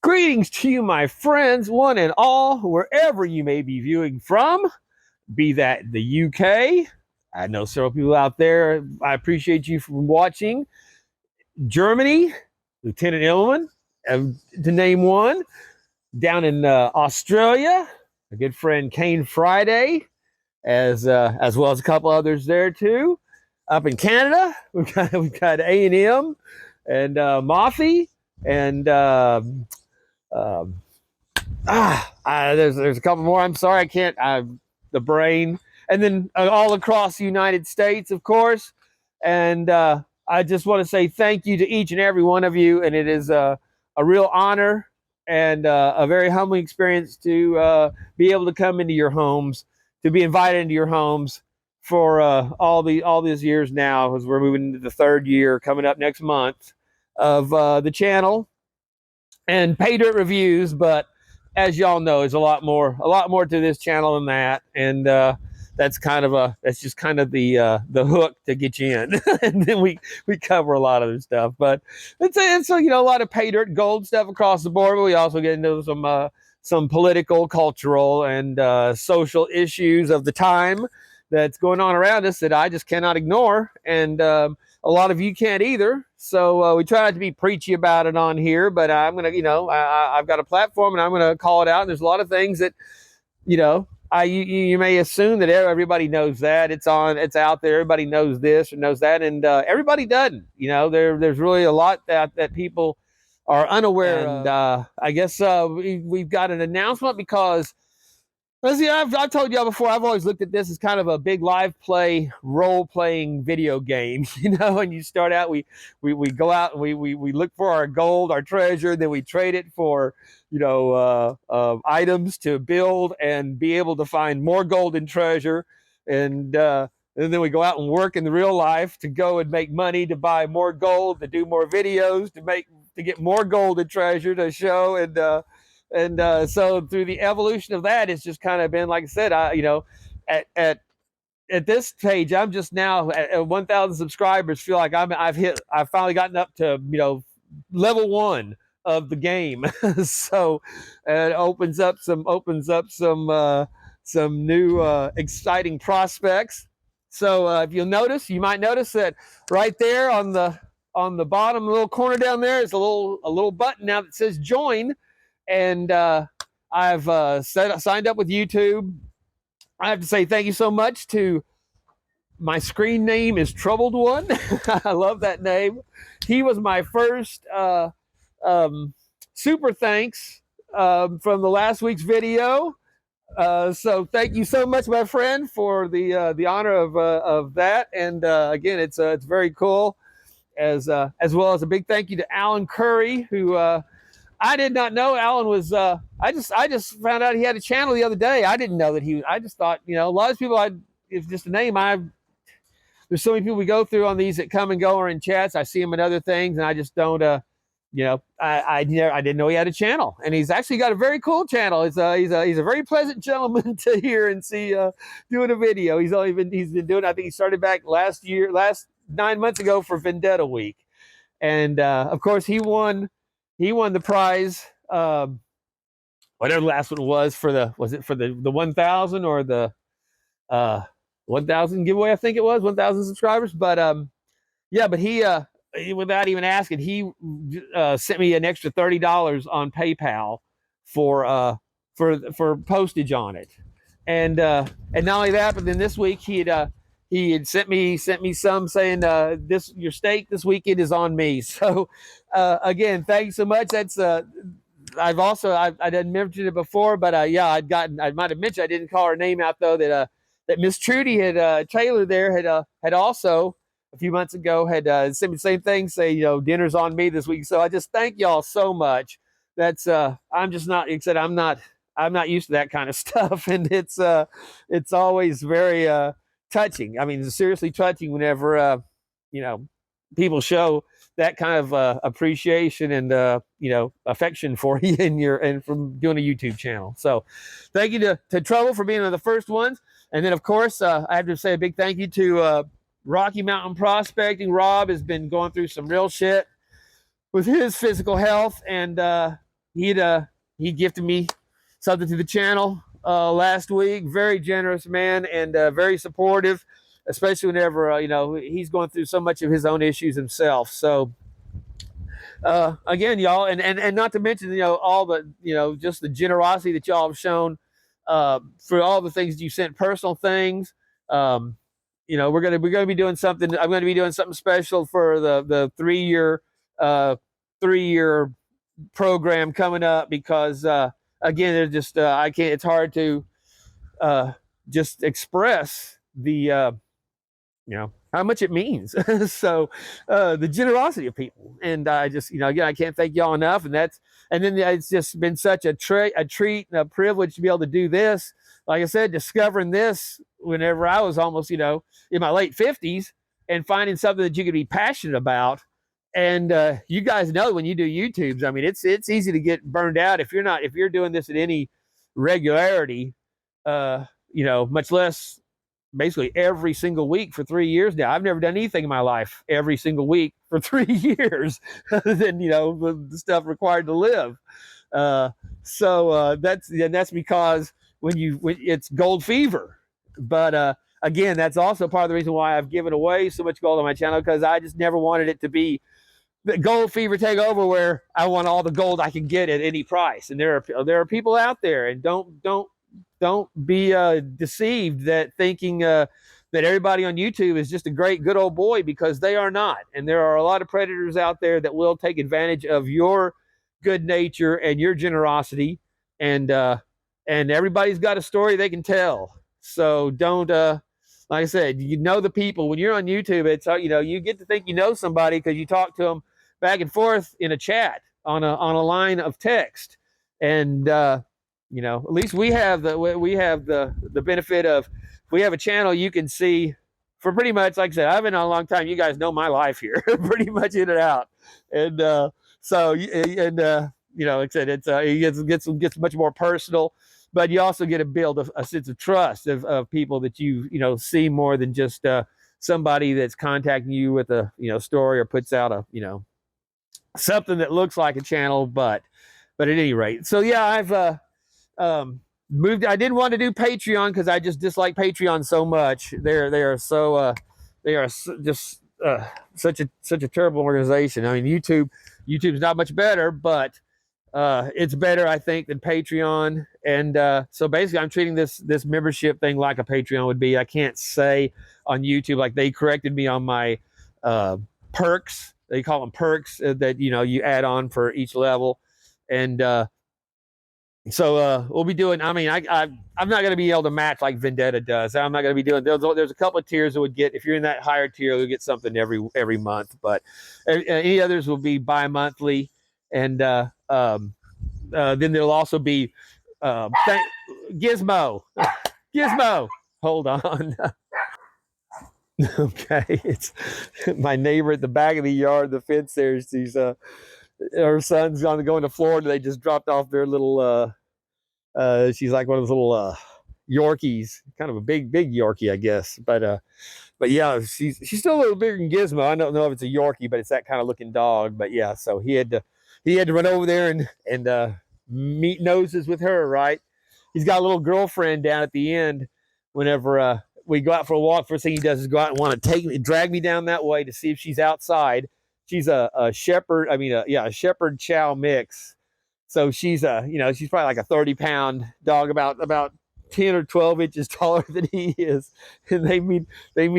Greetings to you, my friends, one and all, wherever you may be viewing from, be that the UK. I know several people out there. I appreciate you for watching. Germany, Lieutenant Illman, to name one. Down in Australia, a good friend Kane Friday, as well as a couple others there too. Up in Canada, we've got A&M and Mothy and there's a couple more. I'm sorry, I can't. The brain, and then all across the United States, of course. And I just want to say thank you to each and every one of you, and it is a real honor and a very humbling experience to be able to come into your homes, to be invited into your homes for all these years now, as we're moving into the third year coming up next month of the channel and Paydirt reviews. But as y'all know, there's a lot more to this channel than that, and that's just kind of the hook to get you in. And then we cover a lot of this stuff, but it's a lot of Paydirt gold stuff across the board. But we also get into some political, cultural, and social issues of the time that's going on around us that I just cannot ignore, and a lot of you can't either. So we try not to be preachy about it on here, but I'm gonna, I've got a platform and I'm gonna call it out. And there's a lot of things that, you may assume that everybody knows that it's out there. Everybody knows this or knows that, and everybody doesn't. There's really a lot that people are unaware of. And I guess we've got an announcement because. Let's see, I've told y'all before, I've always looked at this as kind of a big live play, role-playing video game, and you start out, we go out and we look for our gold, our treasure, then we trade it for, items to build and be able to find more gold and treasure, and then we go out and work in the real life to go and make money, to buy more gold, to do more videos, to get more gold and treasure to show, and so through the evolution of that, it's just kind of been, like I said, at this page, I'm just now at 1,000 subscribers. Feel like I've finally gotten up to level 1 of the game. So it opens up some new exciting prospects. So if you might notice that right there on the bottom little corner down there is a little button now that says join. And I've signed up with YouTube. I have to say thank you so much to my screen name is Troubled One. I love that name. He was my first super thanks from the last week's video. So thank you so much, my friend, for the honor of that. And again, it's very cool. As well as a big thank you to Alan Curry, who I did not know Alan was. I just found out he had a channel the other day. I didn't know that he. I just thought, a lot of people. It's just a name. There's so many people we go through on these that come and go or in chats. I see him in other things, and I just don't. I didn't know he had a channel, and he's actually got a very cool channel. He's a very pleasant gentleman to hear and see doing a video. He's been doing. I think he started back last 9 months ago for Vendetta Week, and of course he won the prize, whatever the last one was for the 1,000 or the 1,000 giveaway. I think it was 1,000 subscribers. But but he without even asking, he sent me an extra $30 on PayPal for postage on it, and not only that, but then this week he had sent me some saying your steak this weekend is on me. So again, thanks so much. That's I didn't mention it before, but I might have mentioned, I didn't call her name out though, that Miss Trudy Taylor there had also a few months ago had sent me the same thing, say dinner's on me this week. So I just thank y'all so much. That's I'm just not, like I said, I'm not used to that kind of stuff, and it's always very touching. I mean, it's seriously touching whenever people show that kind of appreciation and affection for you and from doing a YouTube channel. So thank you to Trouble for being one of the first ones. And then of course I have to say a big thank you to Rocky Mountain Prospecting. Rob has been going through some real shit with his physical health, and he gifted me something to the channel last week. Very generous man, and very supportive, especially whenever he's going through so much of his own issues himself. So again, y'all, and not to mention all the just the generosity that y'all have shown for all the things you sent, personal things. Um, we're gonna be doing something. I'm gonna be doing something special for the 3-year 3-year program coming up, because again, there's just I can't. It's hard to just express the how much it means. So the generosity of people, and I just again, I can't thank y'all enough. And then it's just been such a treat and a privilege to be able to do this. Like I said, discovering this whenever I was almost in my late 50s, and finding something that you could be passionate about. And you guys know, when you do YouTubes, I mean, it's easy to get burned out if you're doing this at any regularity, much less basically every single week for 3 years now. I've never done anything in my life every single week for 3 years other than the stuff required to live. So that's because when it's gold fever. But again, that's also part of the reason why I've given away so much gold on my channel, because I just never wanted it to be the gold fever take over, where I want all the gold I can get at any price. And there are people out there, and don't be deceived that thinking that everybody on YouTube is just a great good old boy, because they are not. And there are a lot of predators out there that will take advantage of your good nature and your generosity, and everybody's got a story they can tell. So don't like I said, the people when you're on YouTube. It's you get to think somebody because you talk to them back and forth in a chat on a line of text. And at least we have the benefit of, if we have a channel, you can see for pretty much, like I said, I've been on a long time. You guys know my life here, pretty much in and out. And like I said, it gets much more personal, but you also get to build a sense of trust of people that you see more than just somebody that's contacting you with a story, or puts out a something that looks like a channel. But at any rate, so yeah, I've moved. I didn't want to do Patreon because I just dislike Patreon so much. They are just such a terrible organization. I mean, YouTube's not much better, but it's better, I think, than Patreon. And so basically, I'm treating this membership thing like a Patreon would be. I can't say on YouTube, like they corrected me on my perks. They call them perks that you add on for each level. And so we'll be doing. I mean, I'm not going to be able to match like Vendetta does. I'm not going to be doing. There's a couple of tiers that would get, if you're in that higher tier, you'll get something every month. But any others will be bi-monthly. And then there'll also be Gizmo. Gizmo, hold on. Okay, it's my neighbor at the back of the yard, the fence there. She's her son's going to Florida. They just dropped off their little she's like one of those little Yorkies, kind of a big Yorkie, I guess. But yeah, she's still a little bigger than Gizmo. I don't know if it's a Yorkie, but it's that kind of looking dog. But yeah, so he had to run over there and meet noses with her, right? He's got a little girlfriend down at the end. Whenever we go out for a walk, first thing he does is go out and want to drag me down that way to see if she's outside. She's a shepherd. I mean, a shepherd chow mix. So she's she's probably like a 30-pound dog, about 10 or 12 inches taller than he is. And they meet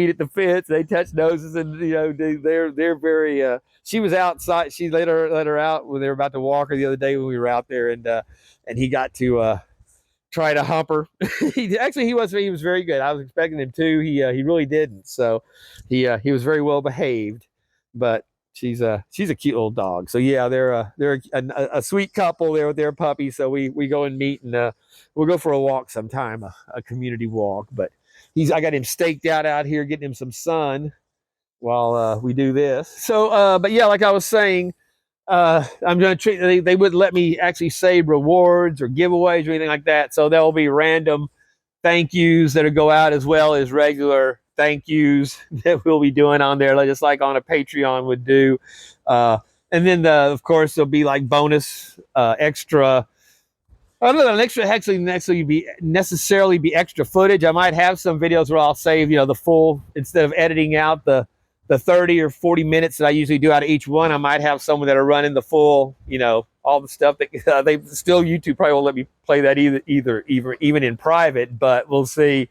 at the fence. They touch noses, and they're very. She was outside. She let her out when they were about to walk her the other day when we were out there, and he got to try to hump her. He was very good. I was expecting him to. He really didn't. So he was very well behaved, but she's a cute little dog. So yeah, they're a sweet couple there with their puppy. So we go and meet, and we'll go for a walk sometime, a community walk. But I got him staked out here, getting him some sun while we do this. So but yeah, like I was saying, I'm going to treat. They wouldn't let me actually save rewards or giveaways or anything like that. So there will be random thank yous that'll go out, as well as regular thank yous that we'll be doing on there, just like on a Patreon would do. And then of course there'll be like bonus extra. I don't know, an extra actually be necessarily be extra footage. I might have some videos where I'll save, you know, the full, instead of editing out the 30 or 40 minutes that I usually do out of each one. I might have some that are running the full, you know, all the stuff that they still, YouTube probably won't let me play that even in private, but we'll see.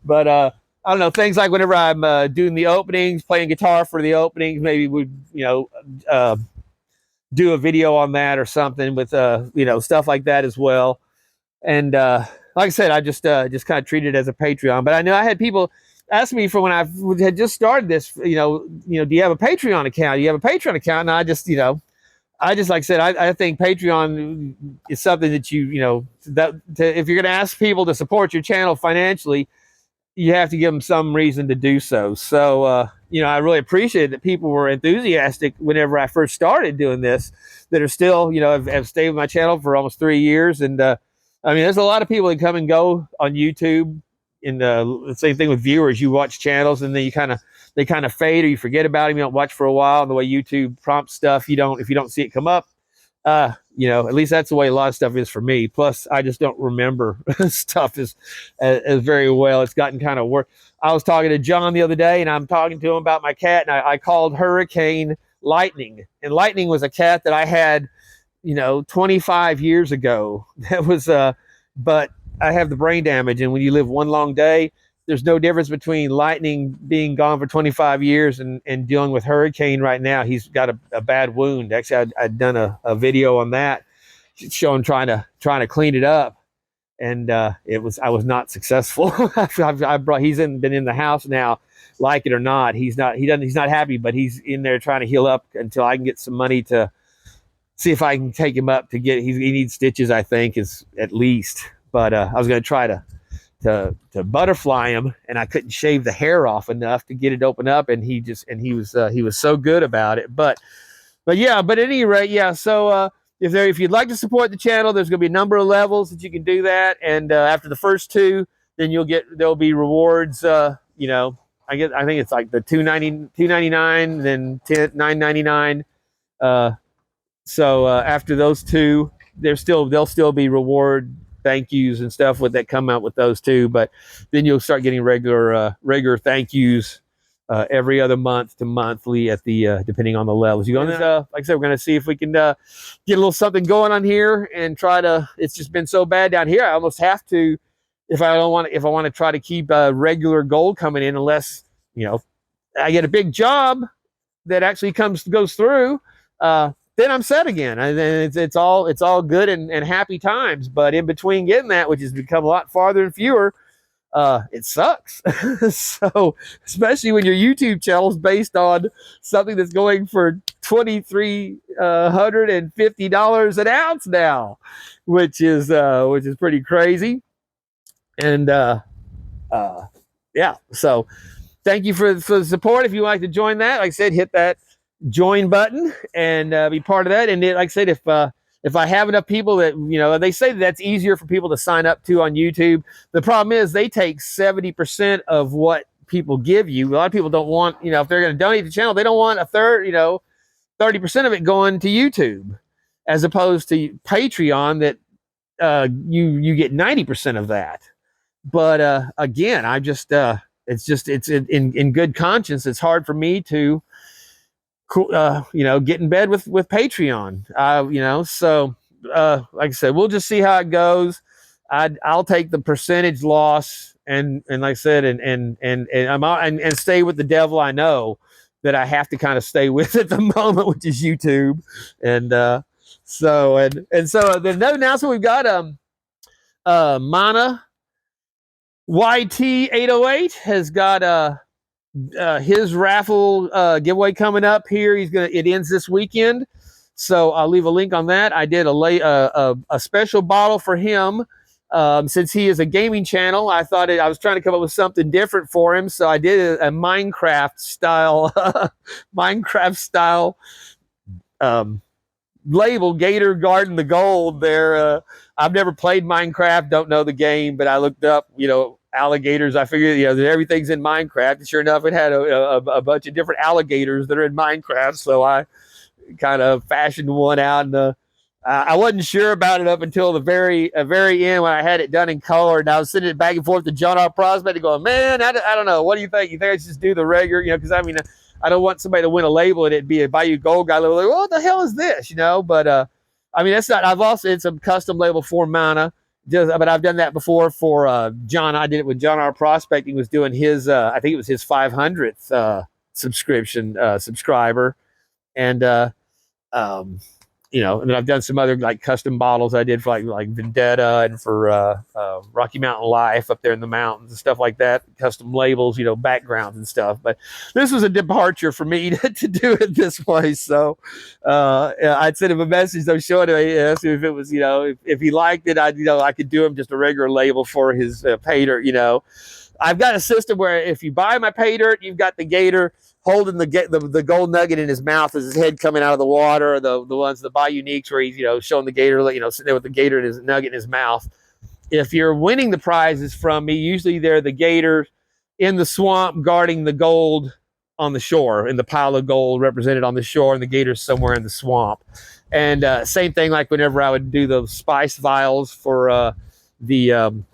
But I don't know, things like whenever I'm doing the openings, playing guitar for the openings, maybe we, you know, do a video on that or something with you know, stuff like that as well. And like I said, I just kind of treat it as a Patreon. But I know I had people ask me for when I had just started this, you know, do you have a Patreon account? Do you have a Patreon account? And I just, you know, like I said, I think Patreon is something that you know, if you're going to ask people to support your channel financially, you have to give them some reason to do so. So, you know, I really appreciate that people were enthusiastic whenever I first started doing this, that are still, you know, have stayed with my channel for almost 3 years. And I mean, there's a lot of people that come and go on YouTube. And the same thing with viewers. You watch channels and then they kind of fade, or you forget about them. You don't watch for a while. And the way YouTube prompts stuff, if you don't see it come up, you know, at least that's the way a lot of stuff is for me. Plus, I just don't remember stuff as very well. It's gotten kind of worse. I was talking to John the other day, and I'm talking to him about my cat, and I called Hurricane Lightning. And Lightning was a cat that I had, you know, 25 years ago. That was, but I have the brain damage, and when you live one long day, there's no difference between Lightning being gone for 25 years and dealing with Hurricane right now. He's got a bad wound. Actually, I'd done a video on that, showing trying to clean it up, and I was not successful. He's been in the house now, like it or not. He's not happy, but he's in there trying to heal up until I can get some money to see if I can take him up to get. He needs stitches, I think, is at least. But I was going to try to butterfly him, and I couldn't shave the hair off enough to get it open up, and he was so good about it. But yeah, but at any rate, yeah. So if you'd like to support the channel, there's going to be a number of levels that you can do that, and after the first two, then there'll be rewards. You know, I think it's like the $2.99, then $9.99. So after those two, there'll still be reward thank yous and stuff that come out with those two, but then you'll start getting regular thank yous every other month to monthly at the depending on the levels you go. Like I said, we're going to see if we can get a little something going on here and try to. It's just been so bad down here. I almost have to, if I want to try to keep regular gold coming in, unless, you know, I get a big job that actually goes through. Then I'm set again, and then it's all good and happy times. But in between getting that, which has become a lot farther and fewer, it sucks. So especially when your YouTube channel is based on something that's going for $2,350 an ounce now, which is pretty crazy. And yeah, so thank you for the support. If you'd like to join that, like I said, hit that join button and be part of that. And like I said, if I have enough people that, you know, they say that's easier for people to sign up to on YouTube. The problem is they take 70% of what people give you. A lot of people don't want, you know, if they're going to donate to the channel, they don't want a third, you know, 30% of it going to YouTube, as opposed to Patreon that you get 90% of that. But again, it's in good conscience. It's hard for me to, you know, get in bed with Patreon. You know, so like I said, we'll just see how it goes. I'll take the percentage loss, and like I said, and stay with the devil I know that I have to kind of stay with at the moment, which is YouTube. And so the no announcement, we've got Mana YT808 has got his raffle giveaway coming up here. It ends this weekend, so I'll leave a link on that. I did a special bottle for him, since he is a gaming channel. I was trying to come up with something different for him, so I did a Minecraft style label, Gator Garden the Gold. There, I've never played Minecraft, don't know the game, but I looked up, you know, alligators. I figured, you know, that everything's in Minecraft, and sure enough, it had a bunch of different alligators that are in Minecraft. So I kind of fashioned one out. And I wasn't sure about it up until the very end when I had it done in color, and I was sending it back and forth to John R. Prospect and going, man, I don't know. What do you think? You think I should just do the regular, because I mean, I don't want somebody to win a label and it'd be a Bayou Gold guy label. Like, well, what the hell is this? But I mean, that's not. I've also did some custom label for Mana, but I've done that before for John. I did it when John R. Prospecting was doing his. I think it was his 500th subscriber, and and then I've done some other like custom bottles I did for like Vendetta and for Rocky Mountain Life up there in the mountains and stuff like that. Custom labels, backgrounds and stuff. But this was a departure for me to do it this way. So I'd send him a message. I was showing him, asked him if it was, if he liked it, I could do him just a regular label for his Paydirt. I've got a system where if you buy my Paydirt, you've got the gator holding the gold nugget in his mouth as his head coming out of the water, or the ones, the Bayou-uniques where he's, showing the gator, sitting there with the gator and his nugget in his mouth. If you're winning the prizes from me, usually they're the gator in the swamp guarding the gold on the shore, in the pile of gold represented on the shore, and the gator's somewhere in the swamp. And same thing like whenever I would do the spice vials for the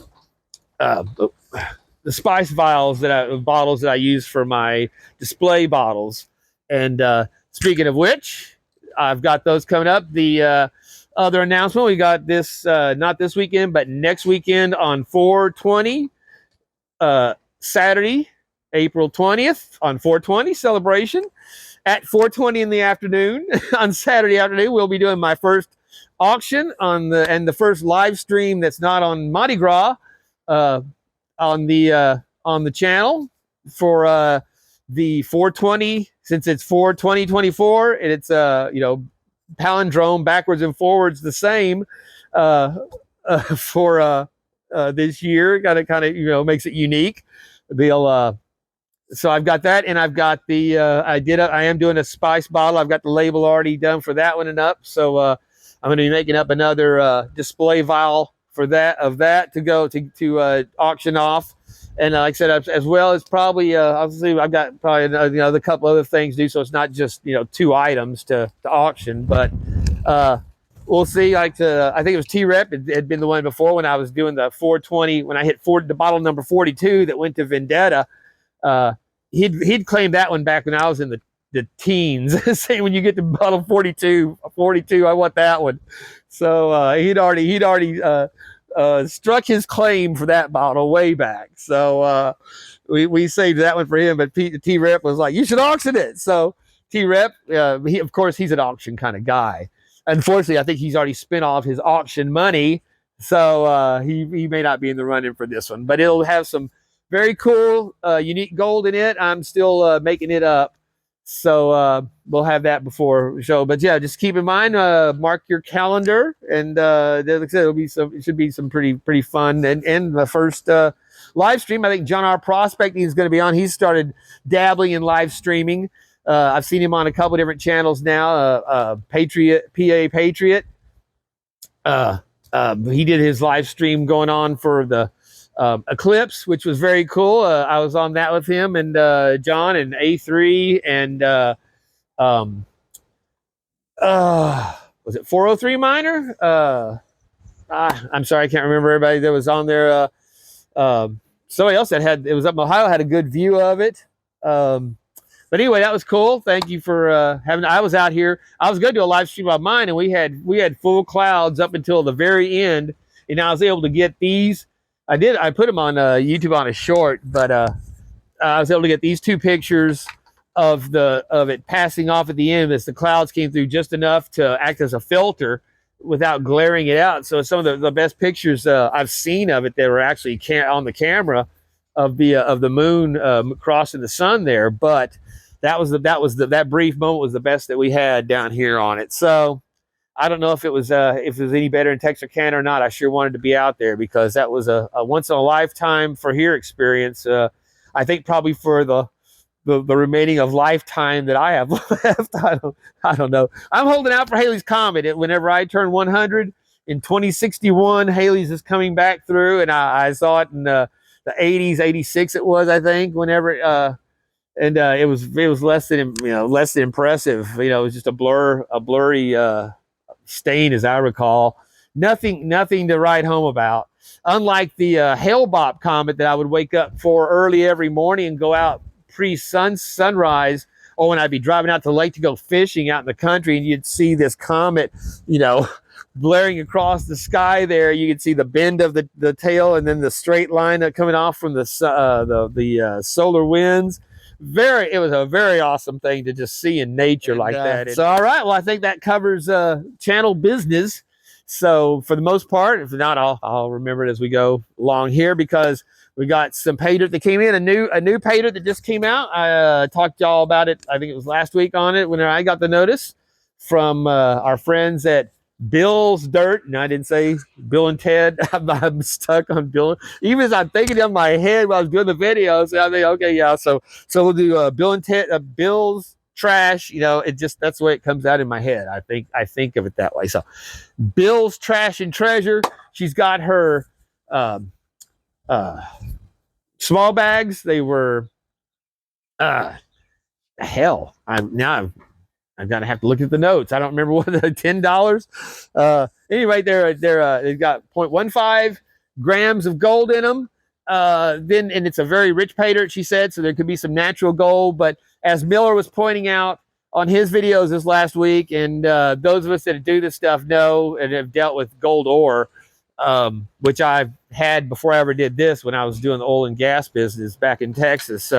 spice vials bottles that I use for my display bottles. And speaking of which, I've got those coming up. The other announcement, we got this, not this weekend, but next weekend on 4/20, Saturday, April 20th, on 4/20 celebration at 4:20 in the afternoon. On Saturday afternoon, we'll be doing my first auction and the first live stream that's not on Mardi Gras, on the channel for the 4/20, since it's 4/20/24, and it's palindrome backwards and forwards the same for this year. Got to kind of makes it unique. So I've got that, and I've got the I am doing a spice bottle. I've got the label already done for that one and up. So I'm going to be making up another display vial for that to go to auction off. And like I said, as well as probably obviously I've got probably another couple other things to do, so it's not just 2 items to auction. But we'll see. I think it was T-Rep. It had been the one before when I was doing the 4/20, when I hit the bottle number 42 that went to Vendetta. He'd claimed that one back when I was in the teens, saying when you get to bottle 42, I want that one. So he'd already struck his claim for that bottle way back. So we saved that one for him, but T-Rep was like, you should auction it. So T-Rep, of course, he's an auction kind of guy. Unfortunately, I think he's already spent all of his auction money, so he may not be in the running for this one. But it'll have some very cool, unique gold in it. I'm still making it up. So we'll have that before the show. But yeah, just keep in mind, mark your calendar, and like I said, it should be some pretty fun. And the first live stream, I think John R. Prospecting is going to be on. He's started dabbling in live streaming. I've seen him on a couple different channels now. Patriot, PA Patriot. He did his live stream going on for the Eclipse, which was very cool. I was on that with him and John and A3 and was it 403 Miner? I'm sorry, I can't remember everybody that was on there. Somebody else it was up in Ohio, had a good view of it. But anyway, that was cool. Thank you for having. I was out here. I was going to do a live stream of mine, and we had full clouds up until the very end, and I was able to get these. I put them on YouTube on a short, but I was able to get these 2 pictures of it passing off at the end as the clouds came through just enough to act as a filter without glaring it out. So some of the best pictures I've seen of it that were actually on the camera of the moon crossing the sun there. But that brief moment was the best that we had down here on it. So I don't know if it was any better in Texarkana or not. I sure wanted to be out there because that was a once in a lifetime for here experience. I think probably for the remaining of lifetime that I have left. I don't know. I'm holding out for Halley's Comet. Whenever I turn 100 in 2061, Halley's is coming back through, and I saw it in the 80s, 86 it was, I think, whenever and it was less than less than impressive. You know, it was just a blurry stain, as I recall. Nothing to write home about. Unlike the Hale-Bopp comet that I would wake up for early every morning and go out sunrise, or when I'd be driving out to the lake to go fishing out in the country, and you'd see this comet, you know, blaring across the sky there. You could see the bend of the tail, and then the straight line coming off from the solar winds. It was a very awesome thing to just see in nature like that. So, all right, well, I think that covers channel business. So for the most part, if not, I'll remember it as we go along here, because we got some Paydirt that came in, a new Paydirt that just came out. I talked to y'all about it, I think it was last week on it, when I got the notice from our friends at Bill's Dirt. And I didn't say Bill and Ted. I'm stuck on Bill. Even as I'm thinking in my head while I was doing the video, so I think, okay, yeah. So we'll do Bill and Ted, Bill's Trash. You know, it just, that's the way it comes out in my head. I think of it that way. So Bill's Trash and Treasure. She's got her small bags. They were hell. I'm gonna have to look at the notes. I don't remember what the $10. Anyway, they've got 0.15 grams of gold in them. And it's a very rich Paydirt, she said, so there could be some natural gold. But as Miller was pointing out on his videos this last week, and those of us that do this stuff know and have dealt with gold ore, which I've had before I ever did this, when I was doing the oil and gas business back in Texas,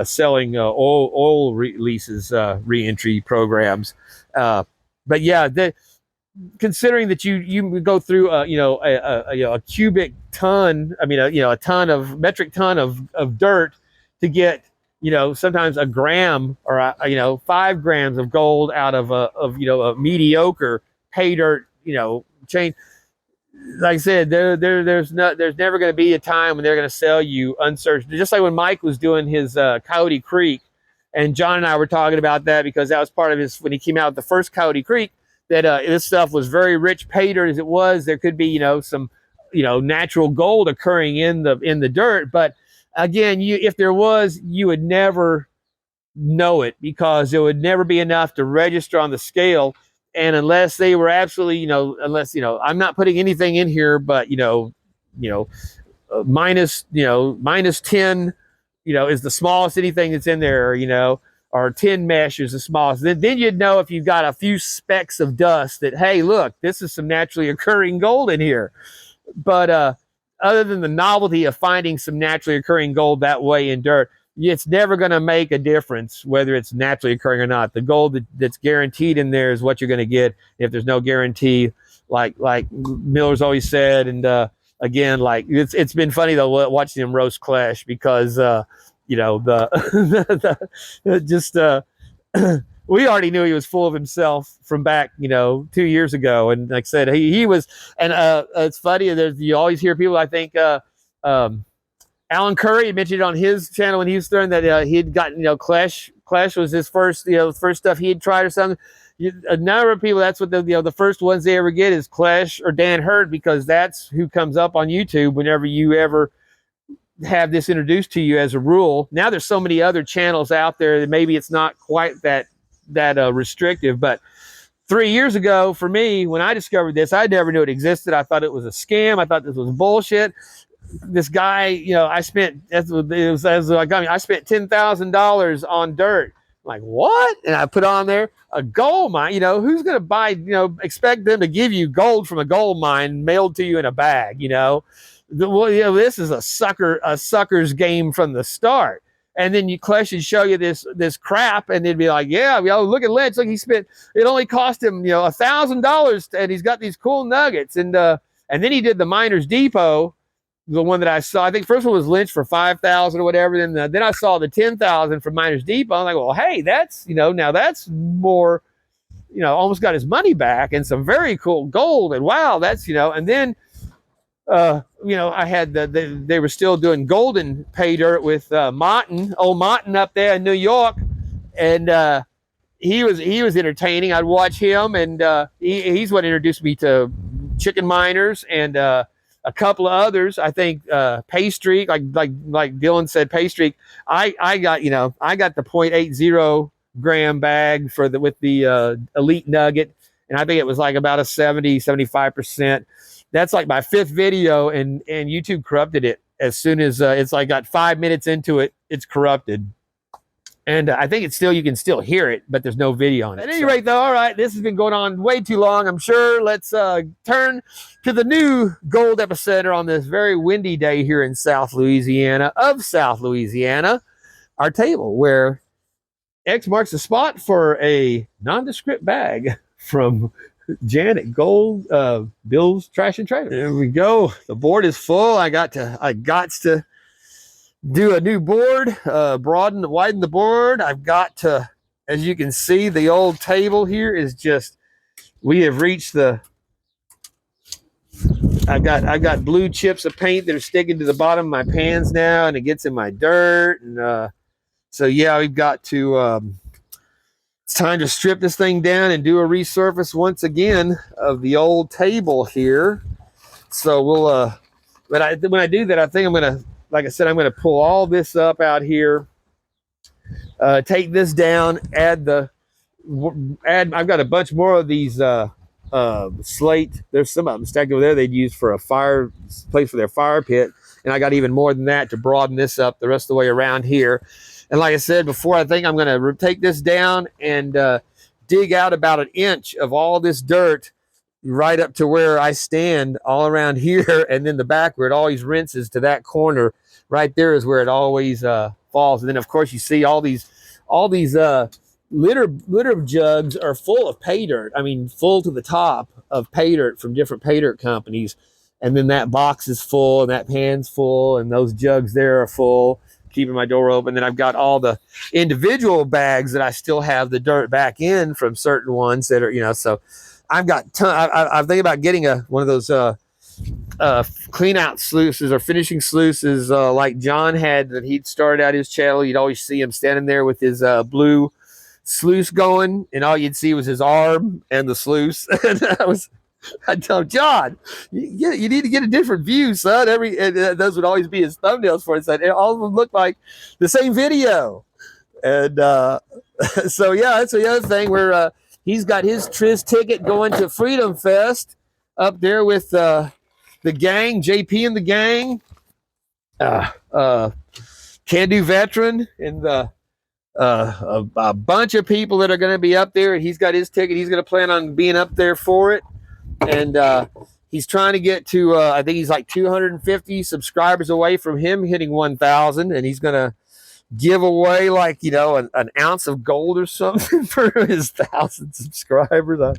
selling oil leases, re-entry programs. But yeah, considering that you go through a cubic ton, I mean a metric ton of dirt to get, you know, sometimes a gram or 5 grams of gold out of a mediocre Paydirt, chain. Like I said, there's never going to be a time when they're going to sell you unsearched. Just like when Mike was doing his Coyote Creek, and John and I were talking about that, because that was part of his, when he came out with the first Coyote Creek, that this stuff was very rich Paydirt as it was. There could be some natural gold occurring in the dirt, but again, if there was, you would never know it, because there would never be enough to register on the scale. And unless they were absolutely, unless, I'm not putting anything in here, but, minus 10, is the smallest anything that's in there, or 10 mesh is the smallest. Then you'd know if you've got a few specks of dust that, hey, look, this is some naturally occurring gold in here. But other than the novelty of finding some naturally occurring gold that way in dirt, it's never going to make a difference whether it's naturally occurring or not. The gold that's guaranteed in there is what you're going to get. If there's no guarantee, like Miller's always said, and again, like it's been funny though watching him roast Clash, because we already knew he was full of himself from back 2 years ago, and like I said, he was, and it's funny. You always hear people. I think Alan Curry mentioned it on his channel when he was throwing that he had gotten, Clash was his first, first stuff he had tried or something. A number of people, that's what the first ones they ever get is Clash or Dan Hurd, because that's who comes up on YouTube whenever you ever have this introduced to you as a rule. Now there's so many other channels out there that maybe it's not quite that restrictive, but 3 years ago for me, when I discovered this, I never knew it existed. I thought it was a scam. I thought this was bullshit. This guy, I spent $10,000 on dirt. I'm like, what? And I put on there a gold mine. Who's going to buy, expect them to give you gold from a gold mine mailed to you in a bag, this is a sucker's game from the start. And then Clash would show you this crap, and they'd be like, yeah, look at Lynch. Look, it only cost him, $1,000, and he's got these cool nuggets. And then he did the Miners Depot, the one that I saw. I think first one was Lynch for $5,000 or whatever. Then I saw the $10,000 from Miners Depot. I'm like, well, hey, that's now that's more, almost got his money back, and some very cool gold. And wow, that's and then I had they were still doing golden Paydirt with old Martin up there in New York, and he was entertaining. I'd watch him, and he's what introduced me to chicken miners and a couple of others. I think Paystreak, like Dylan said, Paystreak. I got, you know, I got the 0.80 gram bag for the with the Elite Nugget, and I think it was like about a 75%. That's like my 5th video, and YouTube corrupted it as soon as it's like got 5 minutes into it, it's corrupted. And I think it's still, you can still hear it, but there's no video on it. At any rate, though, all right, this has been going on way too long, I'm sure. Let's turn to the new gold epicenter on this very windy day here in South Louisiana, our table, where X marks the spot for a nondescript bag from Janet Gold, Bill's Trash and Trailer. There we go. The board is full. I got to do a new board, widen the board. I've got to, as you can see, the old table here is just, we have reached the, I got blue chips of paint that are sticking to the bottom of my pans now, and it gets in my dirt. And so yeah, we've got to, it's time to strip this thing down and do a resurface once again of the old table here. So we'll, when I do that, I think I'm going to, like I said, I'm going to pull all this up out here, take this down, I've got a bunch more of these slate. There's some of them stacked over there they'd use for a fire place for their fire pit. And I got even more than that to broaden this up the rest of the way around here. And like I said before, I think I'm going to take this down and dig out about 1 inch of all this dirt right up to where I stand all around here, and then the back where it always rinses to that corner right there is where it always falls. And then of course you see all these litter jugs are full of pay dirt. I mean, full to the top of pay dirt from different pay dirt companies. And then that box is full, and that pan's full, and those jugs there are full, keeping my door open. Then I've got all the individual bags that I still have the dirt back in from certain ones that are, you know, so I've got I'm thinking about getting one of those clean out sluices or finishing sluices like John had, that he'd started out his channel. You'd always see him standing there with his blue sluice going, and all you'd see was his arm and the sluice. And I'd tell him, John, you need to get a different view, son. Those would always be his thumbnails for it. So all of them look like the same video. And so yeah, that's the other thing where he's got his Triz ticket going to Freedom Fest up there with the gang, JP and the gang, Can Do Veteran, and a bunch of people that are going to be up there. And he's got his ticket. He's going to plan on being up there for it. And he's trying to get to, I think he's like 250 subscribers away from him hitting 1,000. And he's going to give away, like, you know, an ounce of gold or something for his 1,000 subscribers. I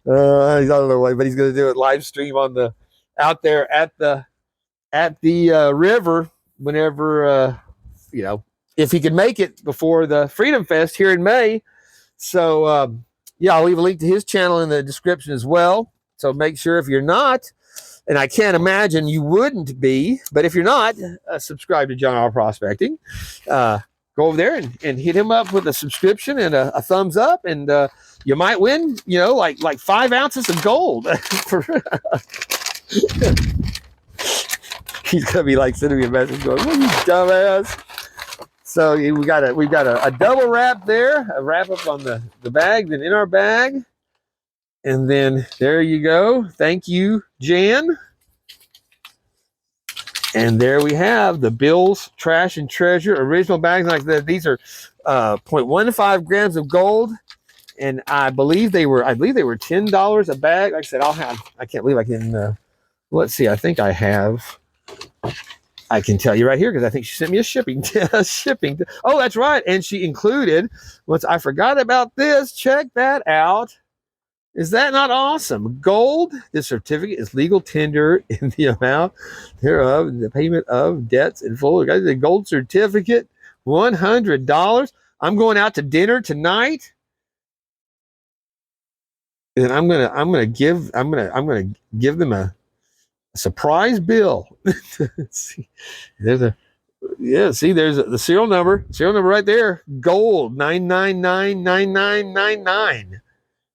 don't know why, but he's going to do it live stream on out there at the river whenever, you know, if he can make it before the Freedom Fest here in May. So yeah, I'll leave a link to his channel in the description as well. So make sure, if you're not, and I can't imagine you wouldn't be, but if you're not, subscribe to John R. Prospecting. Go over there and hit him up with a subscription and a thumbs up, and you might win, you know, like 5 ounces of gold. He's gonna be like sending me a message going, "What, you dumbass?" So we've got a double wrap there, a wrap up on the bag, then in our bag. And then there you go. Thank you, Jan. And there we have the Bill's Trash and Treasure original bags like that. These are 0.15 grams of gold, and I believe they were $10 a bag. Like I said, I can't believe I can. Let's see. I think I have. I can tell you right here because I think she sent me a shipping. Oh, that's right. And she included. Once I forgot about this. Check that out. Is that not awesome? Gold, the certificate is legal tender in the amount thereof, the payment of debts in full. Guys, the gold certificate, $100. I'm going out to dinner tonight, and I'm gonna give them a surprise bill. See, there's the serial number right there. Gold 9999999.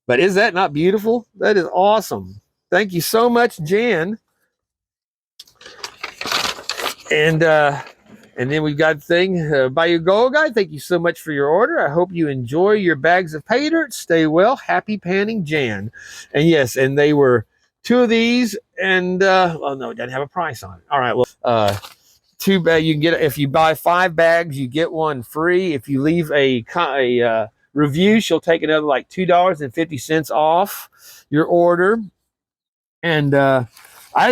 But is that not beautiful? That is awesome. Thank you so much, Jan. And then we've got Bayou Gold Guy. Thank you so much for your order. I hope you enjoy your bags of Paydirt. Stay well. Happy panning, Jan. And yes, and they were 2 of these, and well, no, it doesn't have a price on it. All right, well, 2 bags. You can get, if you buy 5 bags, you get 1 free. If you leave a review, she'll take another like $2.50 off your order. And I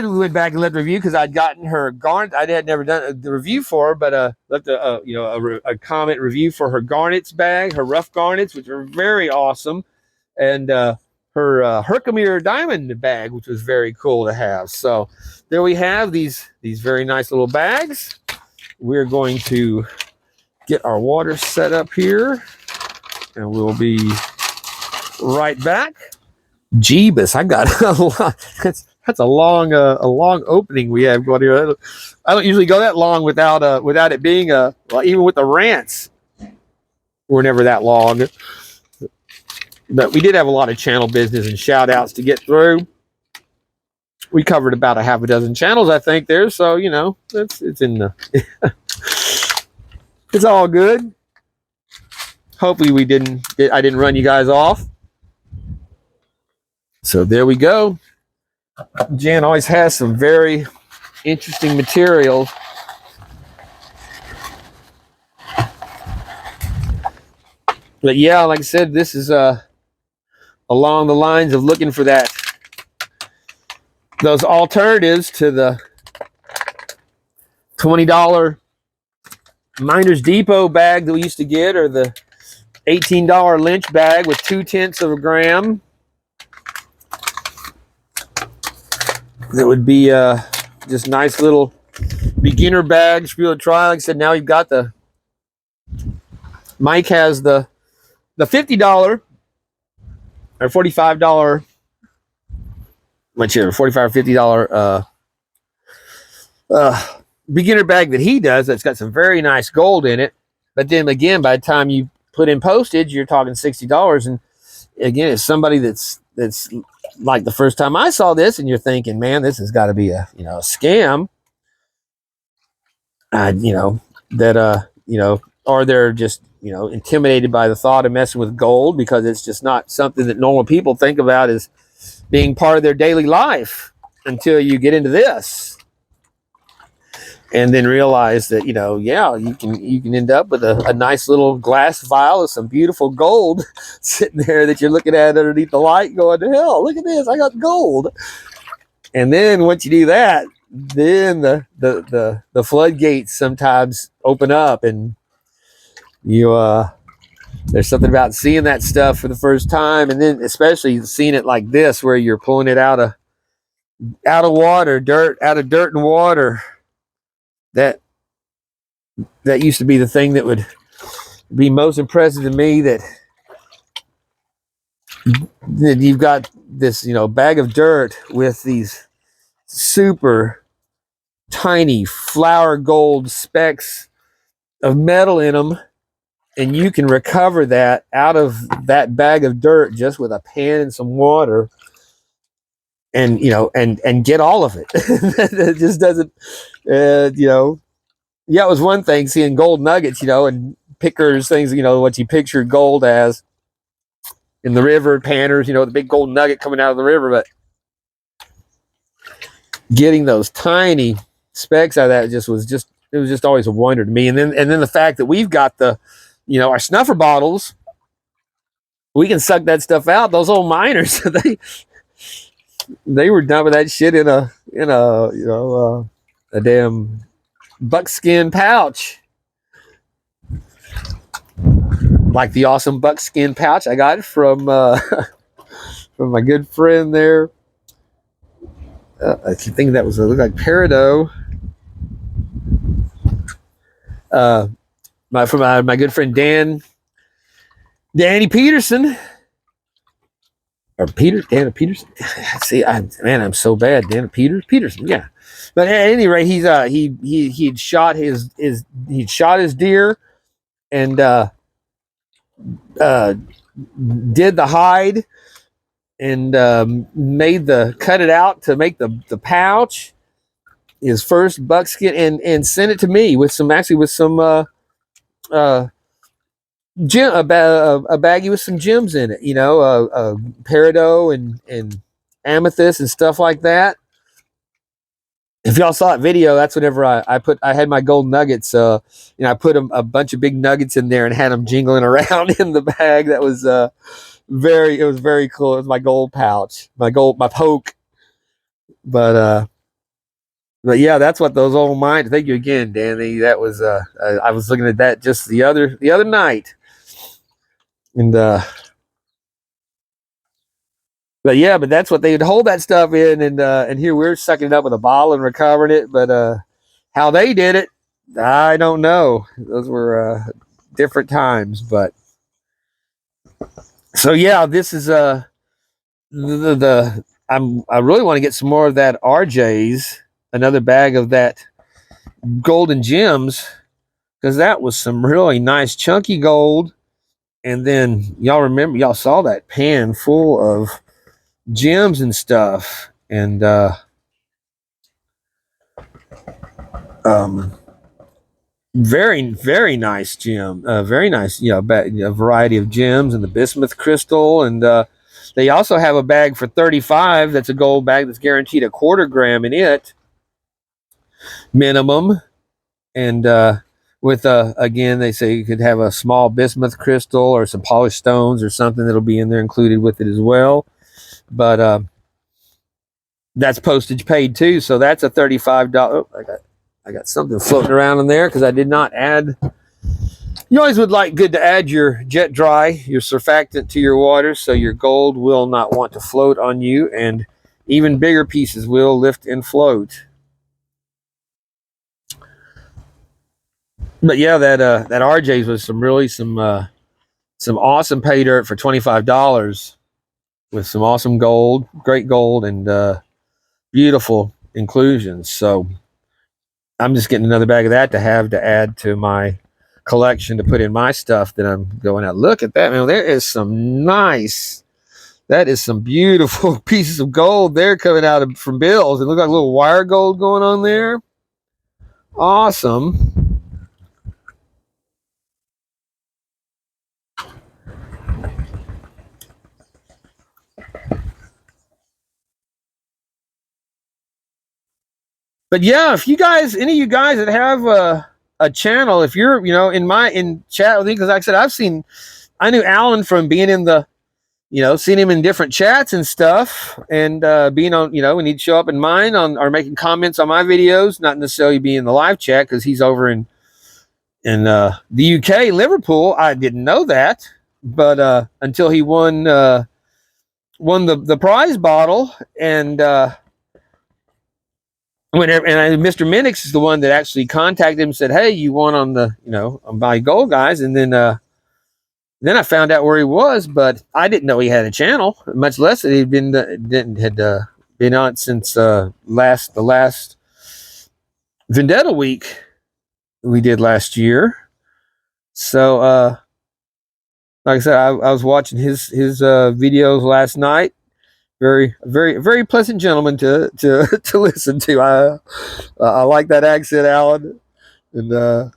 went back and left a review because I'd gotten her garnet. I had never done the review for her, but left a comment review for her garnets bag, her rough garnets, which are very awesome, and her HERKIMER diamond bag, which was very cool to have. So there we have these very nice little bags. We're going to get our water set up here, and we'll be right back. Jeebus, I got a lot. That's a long opening we have going here. I don't usually go that long without it being well, even with the rants, we're never that long. But we did have a lot of channel business and shout outs to get through. We covered about a half a dozen channels, I think, there. So, you know, it's in the it's all good. Hopefully I didn't run you guys off. So there we go. Jan always has some very interesting material. But yeah, like I said, this is along the lines of looking for those alternatives to the $20 Miners Depot bag that we used to get, or the $18 Lynch bag with 0.2 of a gram. That would be just nice little beginner bags for you to try. Like I said, now you've got Mike has the $50 or $45, whichever, $45 or $50 beginner bag that he does. That's got some very nice gold in it. But then again, by the time you put in postage, you're talking $60. And again, it's somebody that's like the first time I saw this, and you're thinking, man, this has got to be a scam. Or they're just intimidated by the thought of messing with gold, because it's just not something that normal people think about as being part of their daily life until you get into this, and then realize that you can end up with a nice little glass vial of some beautiful gold sitting there that you're looking at underneath the light, going, to hell, look at this, I got gold. And then once you do that, then the floodgates sometimes open up, and there's something about seeing that stuff for the first time, and then especially seeing it like this, where you're pulling it out of water, out of dirt and water. That used to be the thing that would be most impressive to me, that you've got this bag of dirt with these super tiny flour gold specks of metal in them, and you can recover that out of that bag of dirt just with a pan and some water, and and get all of it. It just doesn't yeah, it was one thing seeing gold nuggets, and pickers, things, what you pictured gold as in the river, panners, the big gold nugget coming out of the river. But getting those tiny specks out of that it was just always a wonder to me. And then the fact that we've got our snuffer bottles, we can suck that stuff out. Those old miners, they were dumping that shit in a damn buckskin pouch, like the awesome buckskin pouch I got from from my good friend there. I think that looked like peridot. From my good friend Danny Peterson, or Dana Peterson. See, I'm so bad. Dana Peterson, yeah. But at any rate, he'd shot his deer, and did the hide, and cut it out to make the pouch, his first buckskin, and sent it to me with some, actually with some gem, a baggie with some gems in it, you know, peridot and amethyst and stuff like that. If y'all saw that video, that's whenever I had my gold nuggets. You know, I put a bunch of big nuggets in there and had them jingling around in the bag. That was it was very cool. It was my gold pouch, my poke. But yeah, that's what those old mines. Thank you again, Danny. That was I was looking at that just the other night, and but yeah, but that's what they would hold that stuff in, and here we're sucking it up with a bottle and recovering it. But how they did it, I don't know. Those were different times, but so yeah, this is I really want to get some more of that RJ's, another bag of that golden gems, because that was some really nice chunky gold. And then y'all saw that pan full of gems and stuff, and very, very nice gem, very nice, you know, a variety of gems and the bismuth crystal. And they also have a bag for 35 that's a gold bag that's guaranteed a 1/4 gram in it minimum. And with again, they say you could have a small bismuth crystal or some polished stones or something that'll be in there included with it as well. But that's postage paid too, so that's a $35. Oh, I got something floating around in there because I did not add. You always would like good to add your jet dry, your surfactant to your water, so your gold will not want to float on you, and even bigger pieces will lift and float. But yeah, that RJ's was some awesome pay dirt for $25 with some awesome gold, great gold, and beautiful inclusions. So I'm just getting another bag of that to have to add to my collection to put in my stuff that I'm going out. Look at that, man. There is some nice, that is some beautiful pieces of gold there coming out from bills. It look like a little wire gold going on there. Awesome. But yeah, if you guys, any of you guys that have a channel, if you're, you know, in chat with me, because like I said, I knew Alan from being in the, you know, seeing him in different chats and stuff, and being on, you know, when he'd show up in mine or making comments on my videos, not necessarily be in the live chat because he's over in the UK, Liverpool. I didn't know that, but until he won the prize bottle, and Mr. Minix is the one that actually contacted him and said, "Hey, you won on the, you know, on Bayou Gold, guys." And then I found out where he was, but I didn't know he had a channel, much less that he'd been on since the last Vendetta week we did last year. So like I said, I was watching his videos last night. Very, very, very pleasant gentleman to listen to. I like that accent, Alan, and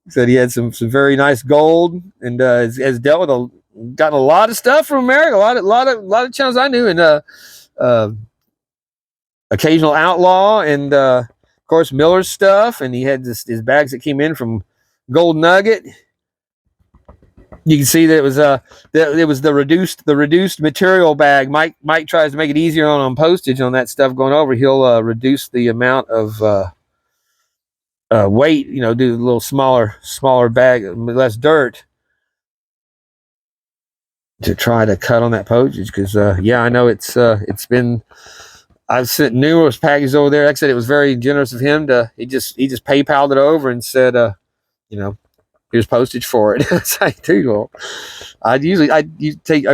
said he had some very nice gold, and has dealt with gotten a lot of stuff from America, a lot of channels I knew, and occasional outlaw, and of course Miller's stuff, and he had his bags that came in from Gold Nugget. You can see that it was the reduced material bag. Mike tries to make it easier on postage on that stuff going over. He'll reduce the amount of weight, you know, do a little smaller bag, less dirt, to try to cut on that postage. Because yeah, I know it's been, I've sent numerous packages over there. Like I said, it was very generous of him he just PayPal'd it over and said, you know, here's postage for it. It's like, dude, well, I've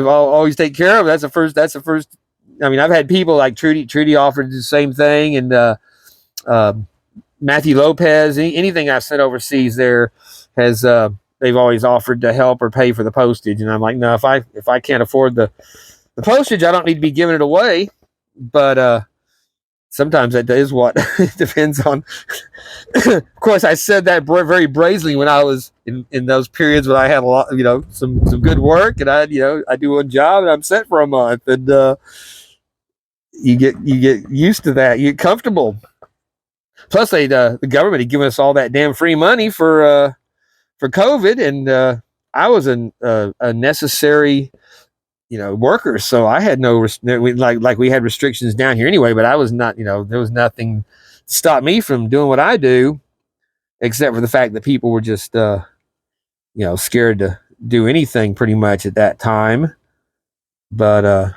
always take care of it. That's the first. I mean, I've had people like Trudy offered the same thing, and Matthew Lopez. Anything I've sent overseas there has they've always offered to help or pay for the postage, and I'm like, no, if I can't afford the postage, I don't need to be giving it away. But sometimes that is what it depends on. Of course, I said that very brazenly when I was in those periods when I had a lot, some good work, and I do one job and I'm set for a month, and you get used to that, you get comfortable. Plus, the government had given us all that damn free money for COVID, and I was a necessary worker, so I had we had restrictions down here anyway, but I was not, there was nothing to stop me from doing what I do, except for the fact that people were just scared to do anything pretty much at that time. But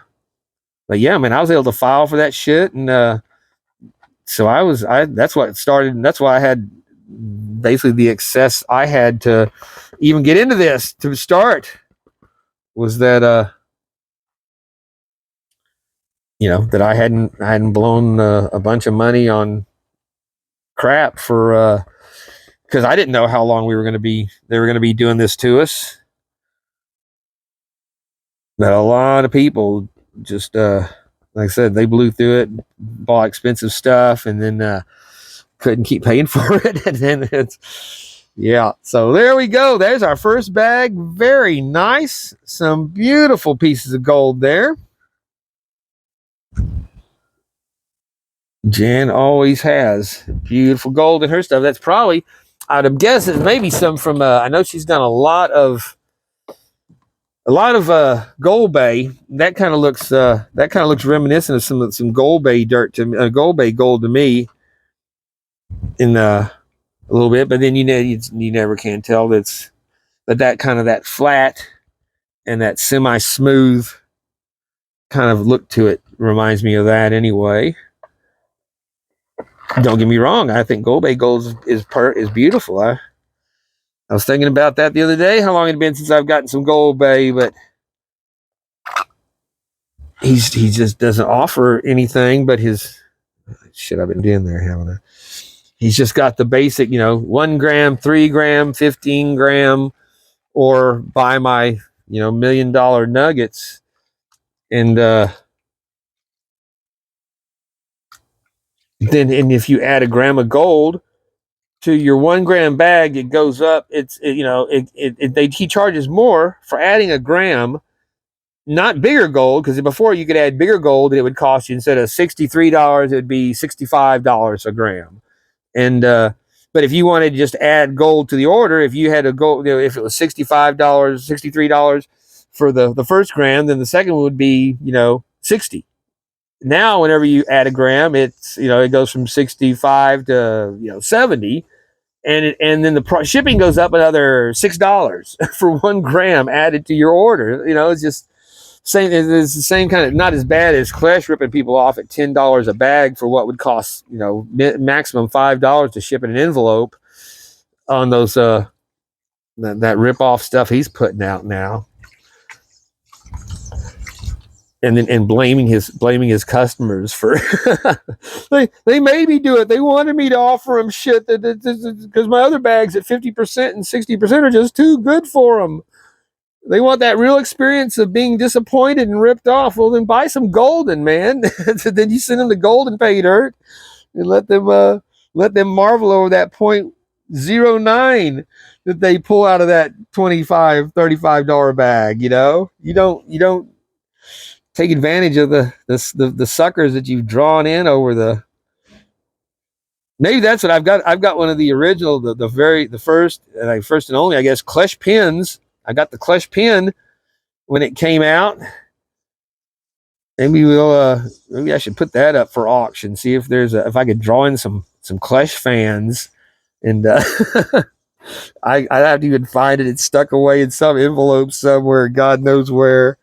yeah, man, I was able to file for that shit, and so that's what started, and that's why I had basically the access I had to even get into this to start, was that that I hadn't blown a bunch of money on crap for because I didn't know how long they were going to be doing this to us. But a lot of people just like I said, they blew through it, bought expensive stuff, and then couldn't keep paying for it. And then so there we go. There's our first bag. Very nice. Some beautiful pieces of gold there. Jan always has beautiful gold in her stuff. That's probably, I'd guess it's maybe some from I know she's done a lot of Gold Bay. That kind of looks reminiscent of some Gold Bay dirt to Gold Bay gold to me in a little bit, but then you never can tell. That kind of that flat and that semi smooth kind of look to it reminds me of that anyway. Don't get me wrong, I think Gold Bay gold is beautiful. I was thinking about that the other day, how long it had been since I've gotten some Gold Bay, but he just doesn't offer anything but his shit. I've been doing there, haven't I? He's just got the basic, 1 gram, 3 gram, 15 gram, or buy my, $1 million nuggets. And then if you add a gram of gold to your 1 gram bag, it goes up. He charges more for adding a gram, not bigger gold, because before you could add bigger gold and it would cost you, instead of $63, it would be $65 a gram. And but if you wanted to just add gold to the order, if you had a gold, if it was $65, $63 for the first gram, then the second one would be, $60. Now, whenever you add a gram, it's, it goes from 65 to, $70. And then the shipping goes up another $6 for 1 gram added to your order. It's just it's the same kind of, not as bad as Clash ripping people off at $10 a bag for what would cost, maximum $5 to ship in an envelope on those that rip off stuff he's putting out now. And blaming his customers for they made me do it. They wanted me to offer them shit because my other bags at 50% and 60% are just too good for them. They want that real experience of being disappointed and ripped off. Well, then buy some golden, man. Then you send them the golden Paydirt and let them marvel over that 0.09 that they pull out of that $25, $35 bag. You don't take advantage of the suckers that you've drawn in over the. Maybe that's what I've got. I've got one of the original, the first and only, I guess, Klesh pins. I got the Klesh pin when it came out. Maybe maybe I should put that up for auction. See if if I could draw in some Klesh fans, and I have to even find it. It's stuck away in some envelope somewhere, God knows where.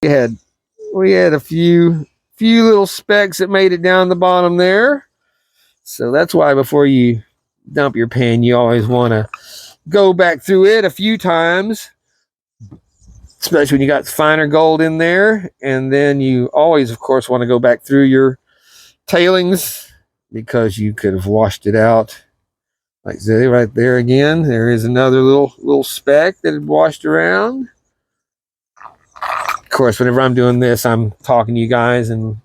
We had a few little specks that made it down the bottom there. So that's why before you dump your pen, you always want to go back through it a few times, especially when you got finer gold in there. And then you always, of course, want to go back through your tailings, because you could have washed it out. Like say right there again, there is another little speck that had washed around. Of course, whenever I'm doing this, I'm talking to you guys and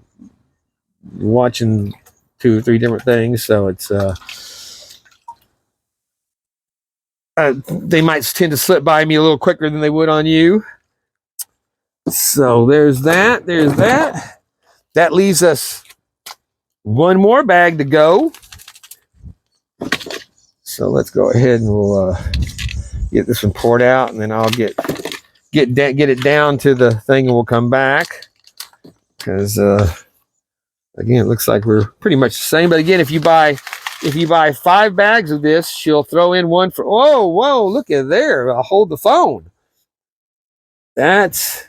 watching 2 or 3 different things. So it's they might tend to slip by me a little quicker than they would on you. So there's that. There's that. That leaves us one more bag to go. So let's go ahead and we'll get this one poured out, and then I'll get it down to the thing, and we'll come back. Because again, it looks like we're pretty much the same. But again, if you buy 5 bags of this, she'll throw in one for. Whoa! Look at there. I'll hold the phone. That's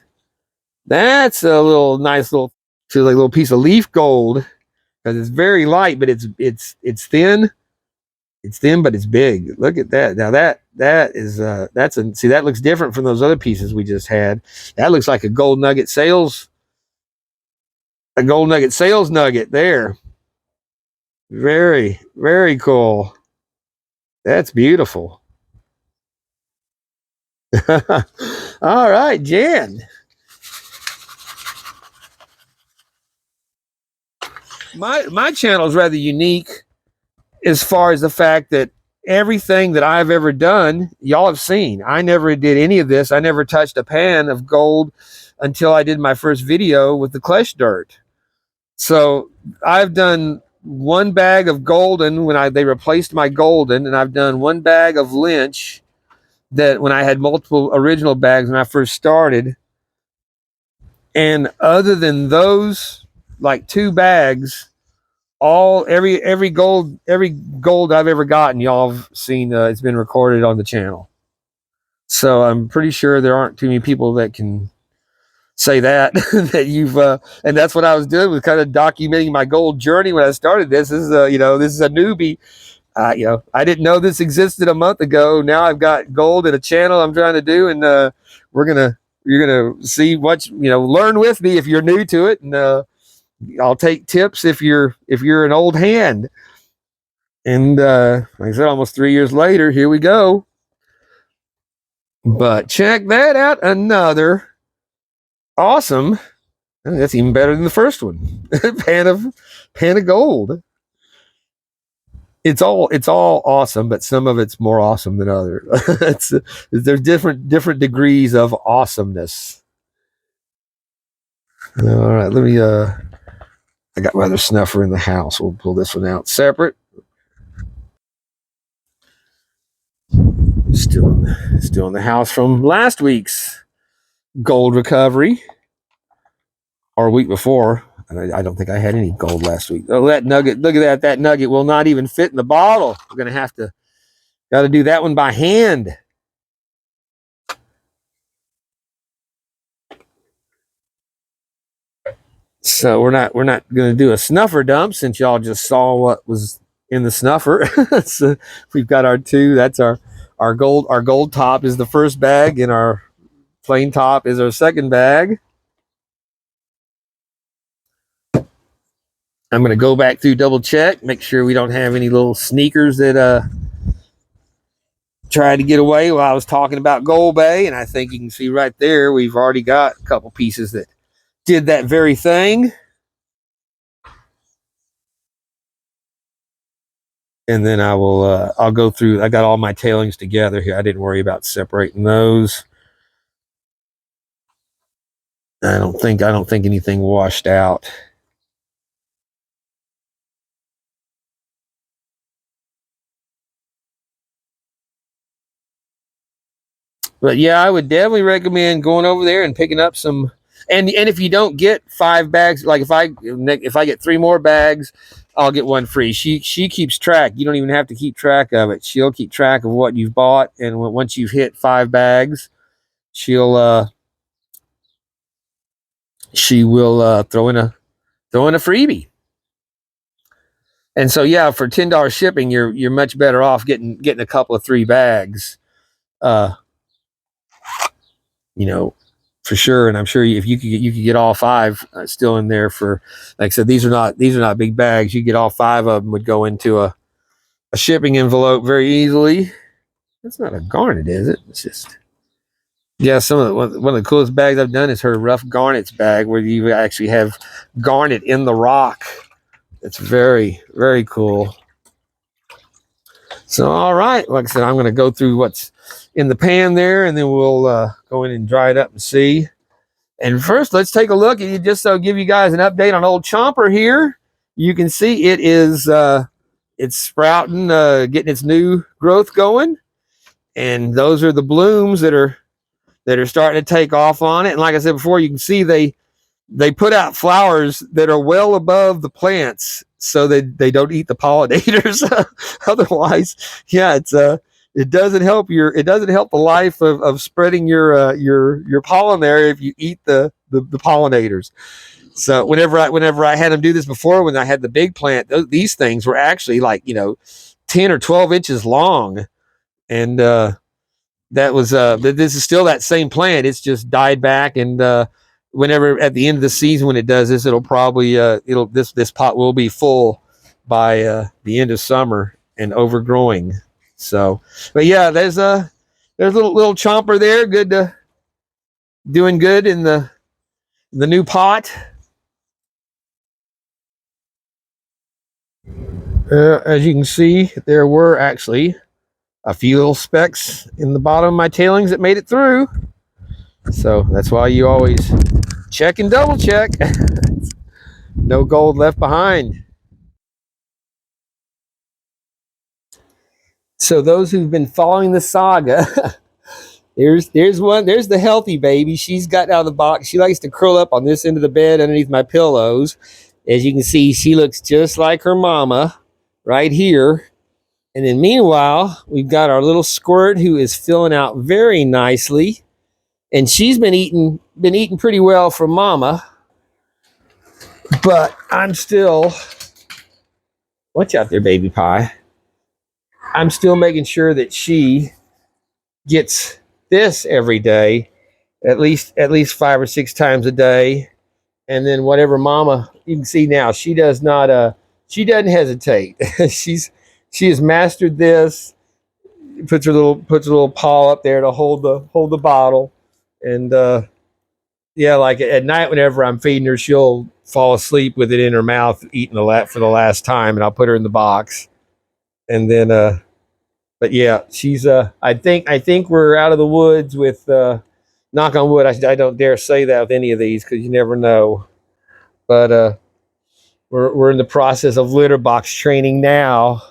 a little nice little. Feels like a little piece of leaf gold, because it's very light, but it's thin. It's thin, but it's big. Look at that. Now that is see, that looks different from those other pieces we just had. That looks like a gold nugget sales nugget there. Very, very cool. That's beautiful. All right, Jan. My channel is rather unique as far as the fact that everything that I've ever done, y'all have seen. I never did any of this. I never touched a pan of gold until I did my first video with the Klesh dirt. So I've done 1 bag of golden when they replaced my golden, and I've done 1 bag of lynch that when I had multiple original bags when I first started. And other than those, like 2 bags, every gold I've ever gotten, y'all have seen. It's been recorded on the channel. So I'm pretty sure there aren't too many people that can say that that you've and that's what I was doing, was kind of documenting my gold journey when I started this. This is this is a newbie. I didn't know this existed a month ago. Now I've got gold in a channel I'm trying to do, and you're gonna see what learn with me if you're new to it, and I'll take tips if you're an old hand. And like I said, almost 3 years later, here we go. But check that out, another awesome. That's even better than the first one. pan of gold. It's all awesome, but some of it's more awesome than others. There's different degrees of awesomeness. All right, let me I got my other snuffer in the house. We'll pull this one out separate. Still in the house from last week's gold recovery, or a week before. I don't think I had any gold last week. Oh, that nugget! Look at that. That nugget will not even fit in the bottle. We're gonna got to do that one by hand. So we're not going to do a snuffer dump, since y'all just saw what was in the snuffer. So we've got our 2. That's our gold. Our gold top is the first bag, and our plain top is our second bag. I'm going to go back through, double check, make sure we don't have any little sneakers that tried to get away while I was talking about Gold Bay. And I think you can see right there, we've already got a couple pieces that did that very thing. And then I'll go through. I got all my tailings together here. I didn't worry about separating those. I don't think anything washed out. But yeah, I would definitely recommend going over there and picking up some. And if you don't get 5 bags, like if I get 3 more bags, I'll get 1 free. She keeps track. You don't even have to keep track of it. She'll keep track of what you've bought, and once you've hit 5 bags, she will throw in a freebie. And so yeah, for $10 shipping, you're much better off getting a couple of 3 bags. For sure. And I'm sure if you could get all 5 still in there for, like I said, these are not big bags. You get all 5 of them would go into a shipping envelope very easily. That's not a garnet, is it? It's just, yeah. One of the coolest bags I've done is her rough garnets bag, where you actually have garnet in the rock It's very, very cool. So, all right, like I said, I'm going to go through what's in the pan there, and then we'll go in and dry it up and see. And first, let's take a look at just so I'll give you guys an update on old Chomper here. You can see it is it's sprouting, getting its new growth going, and those are the blooms that are starting to take off on it. And like I said before, you can see they put out flowers that are well above the plants so that they don't eat the pollinators. Otherwise, yeah, it doesn't help the life of spreading your pollen there if you eat the pollinators. So whenever I had them do this before, when I had the big plant, these things were actually like 10 or 12 inches long, and that was this is still that same plant. It's just died back, and whenever at the end of the season when it does this, it'll probably this pot will be full by the end of summer and overgrowing. So, but yeah, there's little Chomper there, doing good in the new pot. As you can see, there were actually a few little specks in the bottom of my tailings that made it through. So that's why you always check and double check. No gold left behind. So those who've been following the saga, there's the healthy baby. She's gotten out of the box. She likes to curl up on this end of the bed underneath my pillows. As you can see, she looks just like her mama right here. And then meanwhile, we've got our little squirt who is filling out very nicely. And she's been eating pretty well from mama. But I'm still, watch out there, baby pie. I'm still making sure that she gets this every day, at least 5 or 6 times a day. And then whatever mama, you can see now, she doesn't hesitate. She has mastered this. Puts her little paw up there to hold the bottle. And yeah, like at night whenever I'm feeding her, she'll fall asleep with it in her mouth, eating for the last time, and I'll put her in the box. And then but yeah, she's I think we're out of the woods with knock on wood. I don't dare say that with any of these because you never know. But we're in the process of litter box training now.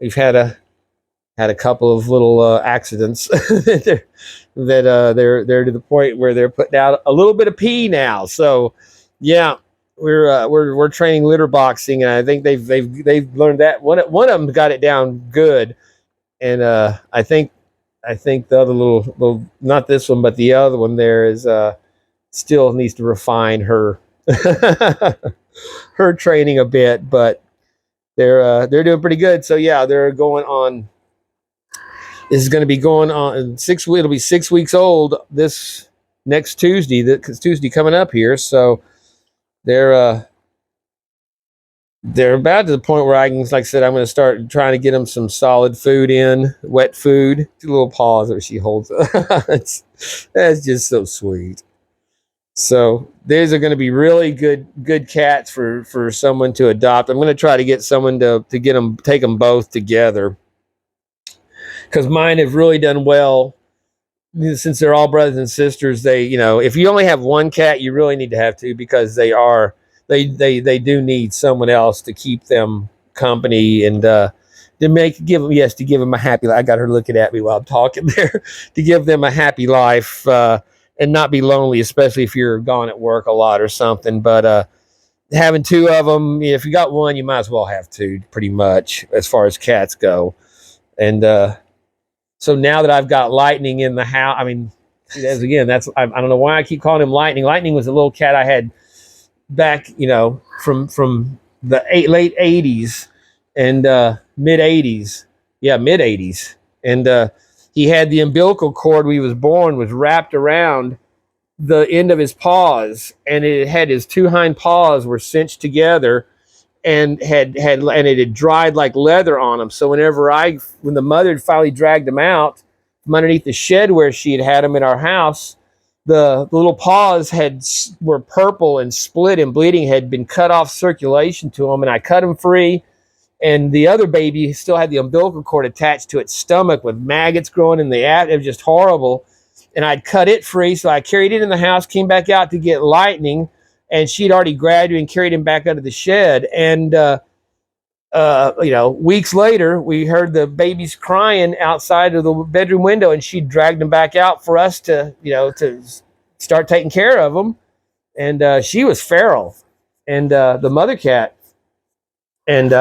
We've had a couple of little accidents that they're to the point where they're putting out a little bit of pee now. So yeah, we're training litter boxing, and I think they've learned that. One of them got it down good, and I think the other little, not this one, but the other one there is still needs to refine her her training a bit, but they're doing pretty good. So yeah, they're going on. This is going to be going on 6 weeks. It'll be 6 weeks old this next Tuesday. Because Tuesday coming up here, so they're about to the point where I can, like I said, I'm going to start trying to get them some solid food in, wet food. 2 little paws that she holds. That's just so sweet. So these are going to be really good cats for someone to adopt. I'm going to try to get someone to take them both together, because mine have really done well since they're all brothers and sisters. They, if you only have one cat, you really need to have 2, because they do need someone else to keep them company and to give them a happy life. I got her looking at me while I'm talking there. To give them a happy life and not be lonely, especially if you're gone at work a lot or something. But having 2 of them, if you got one, you might as well have 2, pretty much, as far as cats go. And so now that I've got Lightning in the house, I mean, I don't know why I keep calling him Lightning. Lightning was a little cat I had back, from the late 80s and mid 80s. Yeah, mid 80s. And he had the umbilical cord when he was born was wrapped around the end of his paws, and it had his 2 hind paws were cinched together, and it had dried like leather on him. So when the mother had finally dragged him out from underneath the shed where she had him in our house, the little paws were purple and split and bleeding, had been cut off circulation to them, and I cut them free. And the other baby still had the umbilical cord attached to its stomach with maggots growing in the it was just horrible. And I'd cut it free, so I carried it in the house, came back out to get Lightning, and she'd already grabbed him and carried him back out of the shed. And weeks later, we heard the babies crying outside of the bedroom window, and she dragged them back out for us to start taking care of them. And she was feral, and the mother cat. And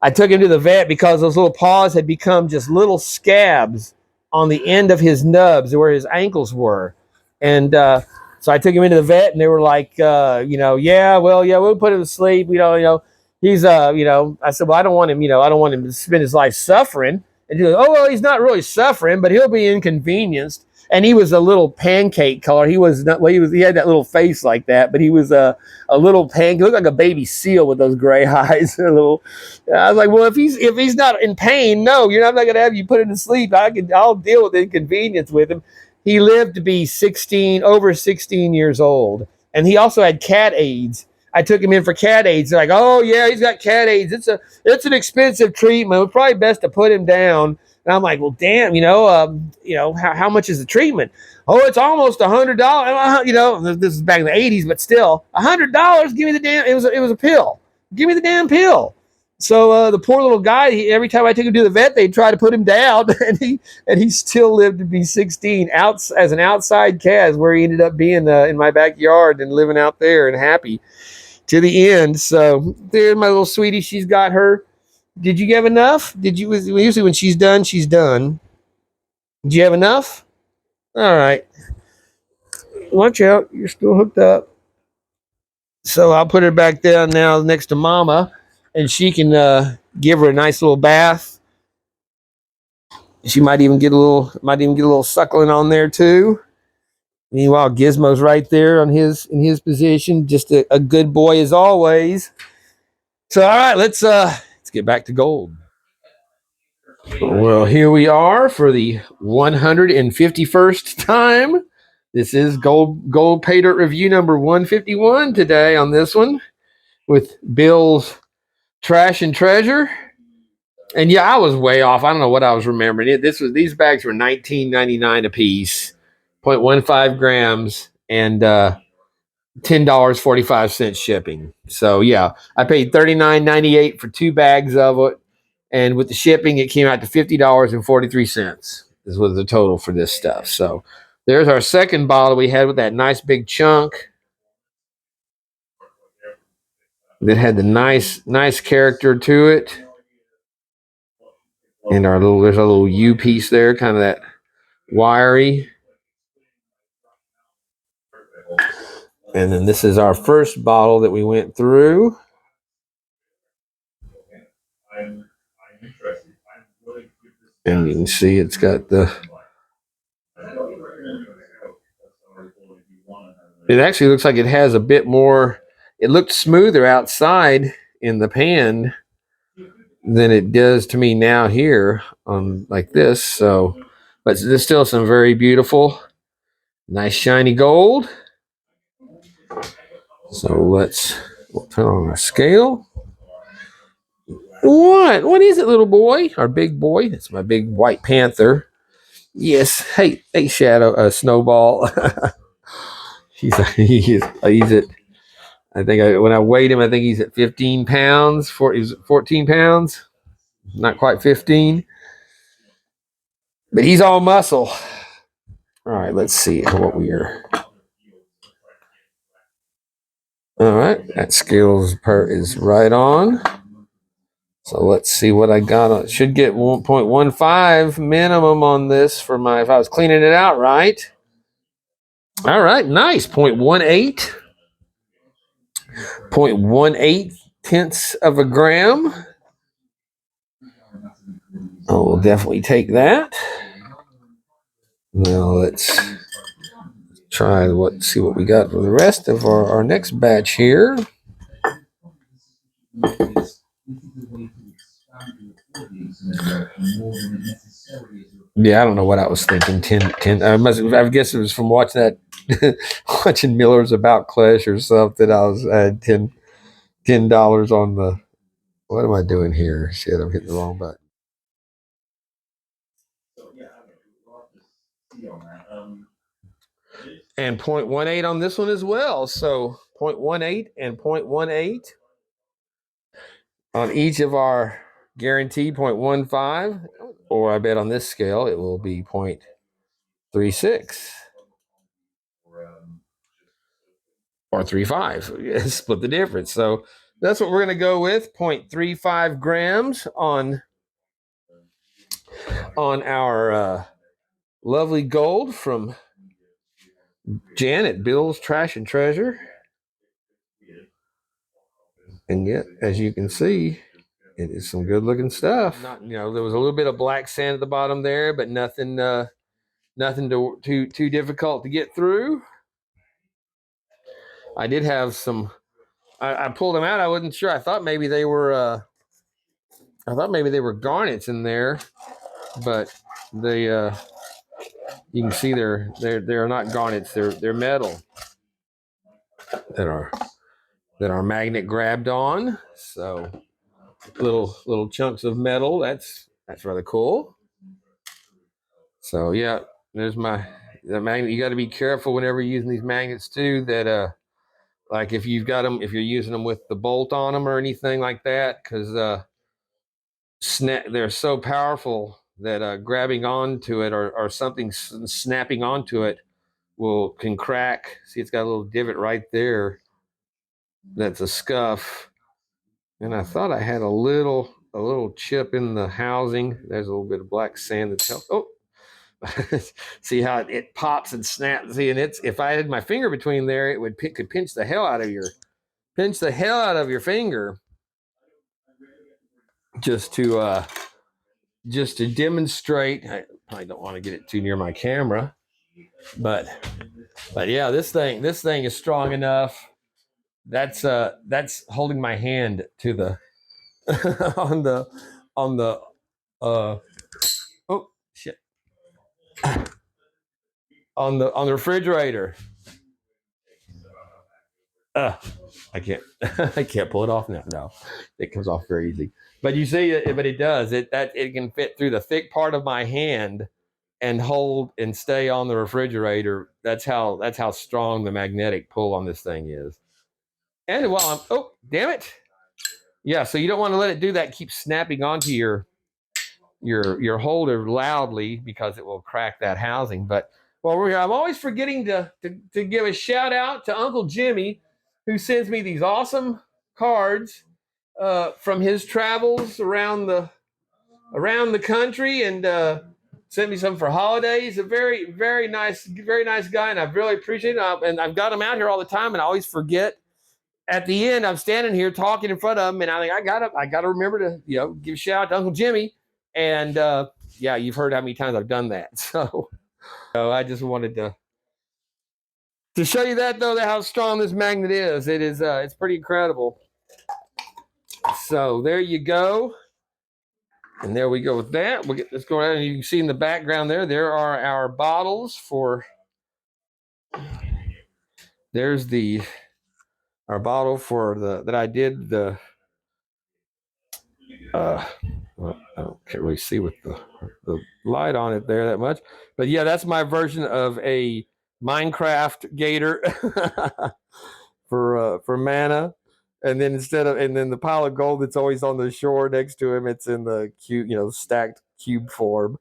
I took him to the vet because those little paws had become just little scabs on the end of his nubs where his ankles were. And so I took him into the vet, and they were like, we'll put him to sleep. He's, I said, well, I don't want him to spend his life suffering. And he goes, oh, well, he's not really suffering, but he'll be inconvenienced. And he was a little pancake color. He was not, well, he had that little face like that, but he was a little pancake. He looked like a baby seal with those gray eyes. I was like, well, if he's not in pain, no, I'm not going to have you put him to sleep. I'll deal with the inconvenience with him. He lived to be over 16 years old. And he also had cat AIDS. I took him in for cat AIDS. They're like, oh yeah, he's got cat AIDS. It's an expensive treatment. It's probably best to put him down. And I'm like, well, damn, how much is the treatment? Oh, it's almost $100. This is back in the 80s, but still, $100. Give me the damn. It was a pill. Give me the damn pill. So the poor little guy. Every time I took him to the vet, they'd try to put him down, and he still lived to be 16 as an outside cat, where he ended up being in my backyard and living out there and happy to the end. So there's my little sweetie. She's got her. Did you have enough? Usually when she's done, she's done. Did you have enough? All right. Watch out. You're still hooked up. So I'll put her back down now next to Mama, and she can give her a nice little bath. She might even get a little suckling on there too. Meanwhile, Gizmo's right there in his position, just a good boy as always. So all right, let's get back to gold. Well, here we are for the 151st time. This is gold Paydirt review number 151 today on this one with Bill's Trash and Treasure. And yeah, I was way off. I don't know what I was remembering. These bags were $19.99 a piece, 0.15 grams, and $10.45 shipping. So yeah, I paid $39.98 for 2 bags of it. And with the shipping, it came out to $50.43. This was the total for this stuff. So there's our second bottle we had with that nice big chunk that had the nice character to it. And there's a little U piece there, kind of that wiry. And then this is our first bottle that we went through. And you can see it's got it actually looks like it has a bit more, it looked smoother outside in the pan than it does to me now here on like this. So, but there's still some very beautiful, nice shiny gold. So we'll turn on our scale. What is it, little boy? Our big boy. It's my big white panther. Yes. Hey, Shadow, Snowball. he's at, I think when I weighed him, I think he's at 15 pounds. He's 14 pounds. Not quite 15. But he's all muscle. All right, let's see what we are. All right, that scale is right on. So let's see what I got on. Should get 1.15 minimum on this for if I was cleaning it out right. All right, nice. 0.18. 0.18 tenths of a gram. Oh, we'll definitely take that. Now let's try see what we got for the rest of our next batch here. Yeah, I don't know what I was thinking. 10. I guess it was from watching that watching Miller's About Clash or something. I had $10 on the. What am I doing here? Shit, I'm hitting the wrong button. And 0.18 on this one as well. So 0.18 and 0.18 on each of our guaranteed 0.15, or I bet on this scale it will be 0.36 or 3.5. Split the difference. So that's what we're going to go with, 0.35 grams on our lovely gold from Janet Bill's Trash and Treasure. And yet, as you can see, it is some good looking stuff. Not, there was a little bit of black sand at the bottom there, but nothing too difficult to get through. I did have some. I pulled them out. I wasn't sure. I thought maybe they were. Garnets in there, but they. You can see they're not garnets. They're metal that our magnet grabbed on. So little chunks of metal. That's rather cool. So yeah, there's the magnet. You got to be careful whenever you're using these magnets too. That like if you're using them with the bolt on them or anything like that, because they're so powerful that grabbing onto it or something snapping onto it can crack. See, it's got a little divot right there. That's a scuff. And I thought I had a little chip in the housing. There's a little bit of black sand that's helped. Oh, see how it pops and snaps. See, and if I had my finger between there, it could pinch the hell out of your finger. Just to demonstrate. I probably don't want to get it too near my camera, but yeah, this thing is strong enough. That's holding my hand to the on the oh shit on the refrigerator. I can't pull it off now. No, it comes off very easy. But you see, but it does. It can fit through the thick part of my hand and hold and stay on the refrigerator. That's how strong the magnetic pull on this thing is. And while damn it. Yeah, so you don't want to let it do that. Keep snapping onto your holder loudly because it will crack that housing. But while we're here, I'm always forgetting to give a shout out to Uncle Jimmy, who sends me these awesome cards from his travels around the country, and sent me some for holidays. A very, very nice guy, and I really appreciate it. And I've got him out here all the time, and I always forget. At the end, I'm standing here talking in front of him, and I think I gotta remember to give a shout out to Uncle Jimmy. And yeah, you've heard how many times I've done that. So I just wanted to show you that, though, how strong this magnet is. It is it's pretty incredible. So there you go. And there we go with that. Let's go ahead, and you can see in the background there are our bottles for. There's our bottle for that I did the. Well, I can't really see with the light on it there that much, but yeah, that's my version of a Minecraft gator for mana. And then and the pile of gold that's always on the shore next to him, it's in the cube, stacked cube form.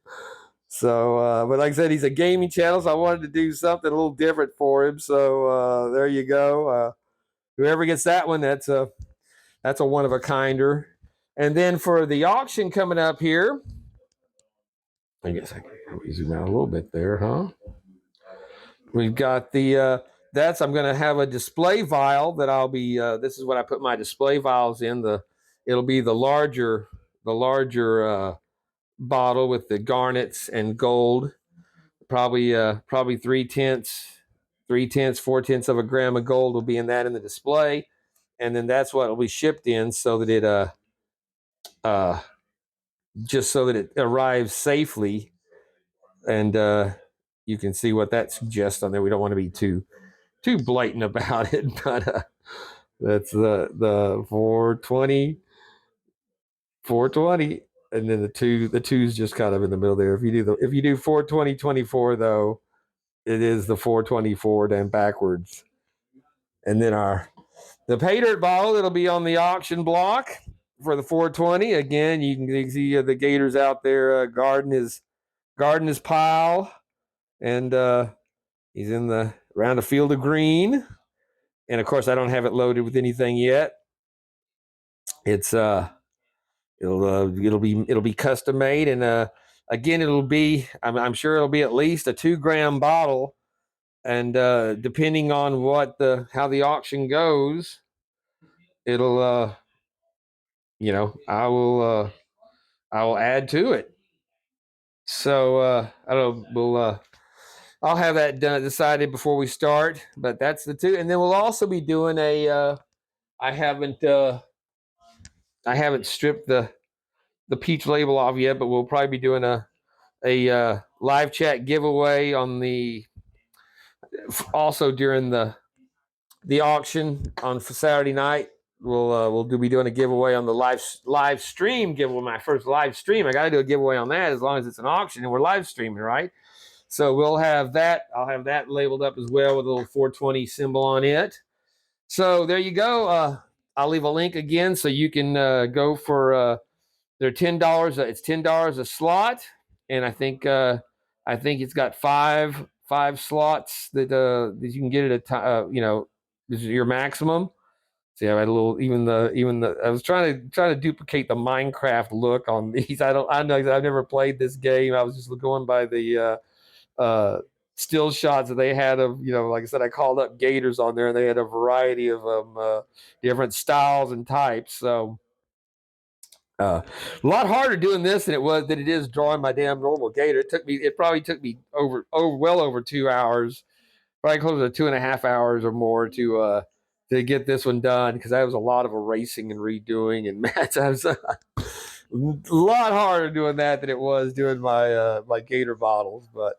So, but like I said, he's a gaming channel, so I wanted to do something a little different for him. So there you go. Whoever gets that one, that's a one of a kinder. And then for the auction coming up here, I guess I can zoom out a little bit there, huh? We've got I'm going to have a display vial that I'll be. This is what I put my display vials in. It'll be the larger bottle with the garnets and gold. Probably 3/10, 4/10 of a gram of gold will be in that in the display, and then that's what will be shipped in, so that it just so that it arrives safely. And you can see what that suggests on there. We don't want to be too blatant about it, but that's the 420, 420, and then the two's just kind of in the middle there. If you do 420 24 though, it is the 424 then backwards. And then the Paydirt bottle, it'll be on the auction block for the 420. Again, you can see the gators out there guarding his pile, and he's around a field of green. And of course, I don't have it loaded with anything yet. It's it'll be custom made, and again, I'm sure it'll be at least a 2-gram bottle, and depending on how the auction goes, it'll I will add to it. So I don't I'll have that decided before we start, but that's the two. And then we'll also be doing I haven't stripped the peach label off yet, but we'll probably be doing a live chat giveaway also during the auction on Saturday night. We'll be doing a giveaway on the live stream giveaway. My first live stream. I got to do a giveaway on that as long as it's an auction and we're live streaming, right? So we'll have that. I'll have that labeled up as well with a little 420 symbol on it. So there you go. I'll leave a link again so you can go for. They're $10. It's $10 a slot, and I think it's got five slots that you can get at a time. This is your maximum. See, I had a little I was trying to duplicate the Minecraft look on these. I know I've never played this game. I was just going by the still shots that they had of, like I said, I called up gators on there, and they had a variety of different styles and types. So a lot harder doing this than it is drawing my damn normal gator. It probably took me well over 2 hours, probably close to 2.5 hours or more to get this one done, because that was a lot of erasing and redoing, and I was a lot harder doing that than it was doing my gator bottles. But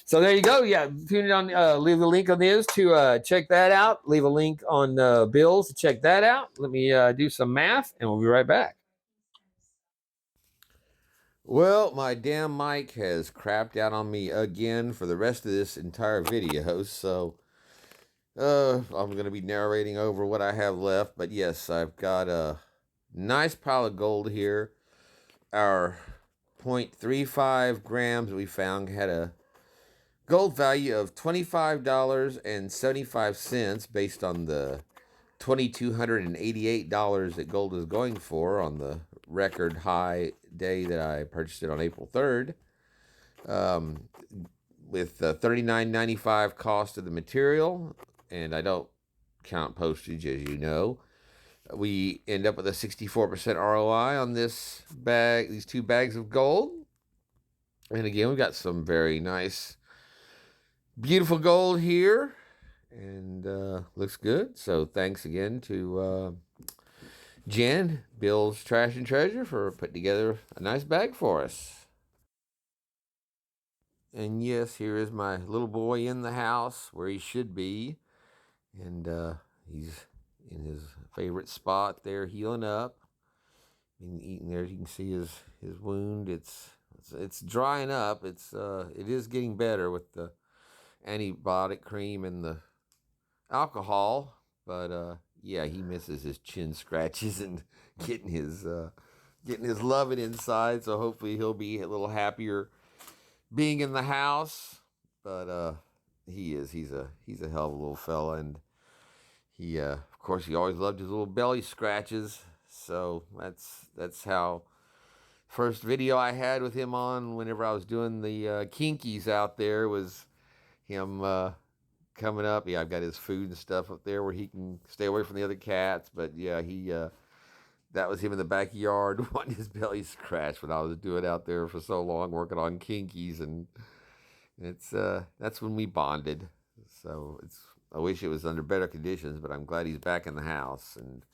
so there you go. Yeah, tune it on. Leave a link on this to check that out. Leave a link on Bill's to check that out. Let me do some math, and we'll be right back. Well, my damn mic has crapped out on me again for the rest of this entire video, so I'm going to be narrating over what I have left. But yes, I've got a nice pile of gold here. Our 0.35 grams we found had a gold value of $25.75 based on the $2,288 that gold is going for on the record high day that I purchased it on April 3rd. With the $39.95 cost of the material, and I don't count postage, as you know, we end up with a 64% ROI on these 2 bags of gold. And again, we've got some very nice, beautiful gold here, and looks good. So thanks again to Jen, Bill's Trash and Treasure, for putting together a nice bag for us. And yes, here is my little boy in the house where he should be, and he's in his favorite spot there, healing up and eating there. You can see his wound. It's drying up. It is getting better with the antibiotic cream and the alcohol, but yeah, he misses his chin scratches and getting his loving inside. So hopefully he'll be a little happier being in the house. But he's a hell of a little fella, and he of course he always loved his little belly scratches. So that's how first video I had with him on whenever I was doing the kinkies out there was him coming up. Yeah, I've got his food and stuff up there where he can stay away from the other cats. But yeah, that was him in the backyard wanting his belly scratched when I was doing out there for so long working on kinkies, and that's when we bonded. So I wish it was under better conditions, but I'm glad he's back in the house and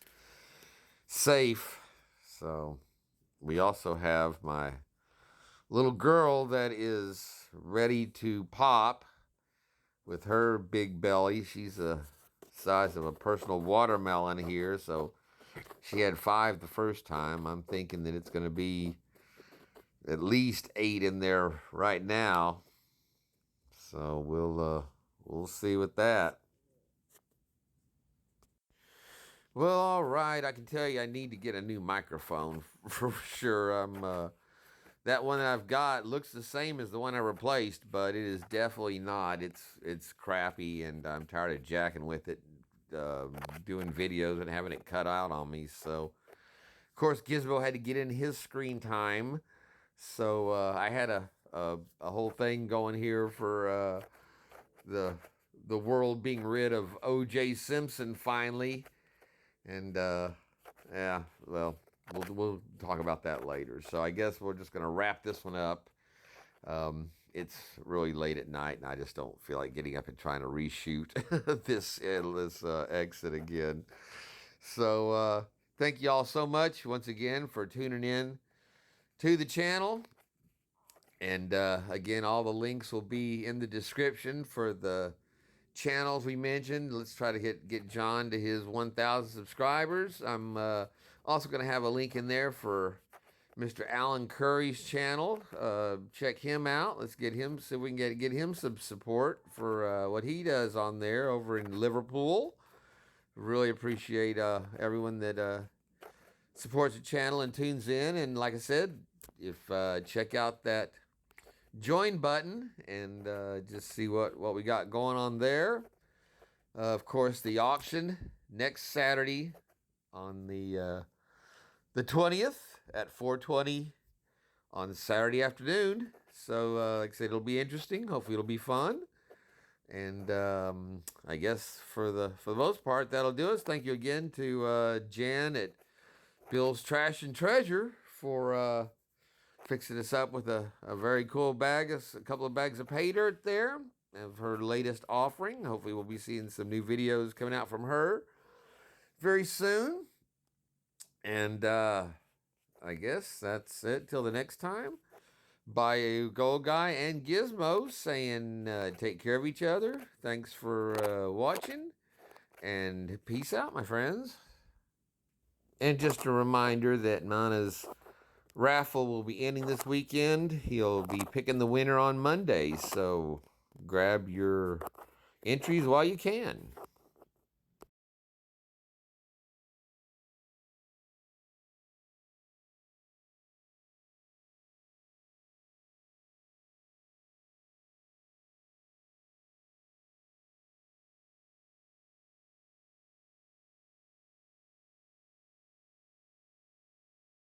safe. So we also have my little girl that is ready to pop with her big belly. She's the size of a personal watermelon here, so she had 5 the first time. I'm thinking that it's going to be at least 8 in there right now. So we'll see with that. Well, all right. I can tell you I need to get a new microphone for sure. That one that I've got looks the same as the one I replaced, but it is definitely not. It's crappy, and I'm tired of jacking with it, doing videos and having it cut out on me. So, of course, Gizmo had to get in his screen time. So I had a whole thing going here for the world being rid of O.J. Simpson finally, and yeah, well, we'll talk about that later. So I guess we're just gonna wrap this one up. It's really late at night, and I just don't feel like getting up and trying to reshoot this endless exit again. So thank you all so much once again for tuning in to the channel. And again, all the links will be in the description for the channels we mentioned. Let's try to get John to his 1,000 subscribers. I'm also going to have a link in there for Mr. Alan Curry's channel. Check him out. Let's get him, so we can get him some support for what he does on there over in Liverpool. Really appreciate everyone that supports the channel and tunes in. And like I said, if check out that join button and just see what we got going on there. Of course, the auction next Saturday on the 20th at 4:20 on Saturday afternoon. So like I said, it'll be interesting. Hopefully it'll be fun. And I guess for the most part, that'll do us. Thank you again to Jan at Bill's Trash and Treasure for fixing us up with a very cool bag, a couple of bags of Paydirt there of her latest offering. Hopefully we'll be seeing some new videos coming out from her very soon. And I guess that's it till the next time. Bayou Gold Guy and Gizmo saying take care of each other. Thanks for watching, and peace out, my friends. And just a reminder that Nana's raffle will be ending this weekend. He'll be picking the winner on Monday, so grab your entries while you can.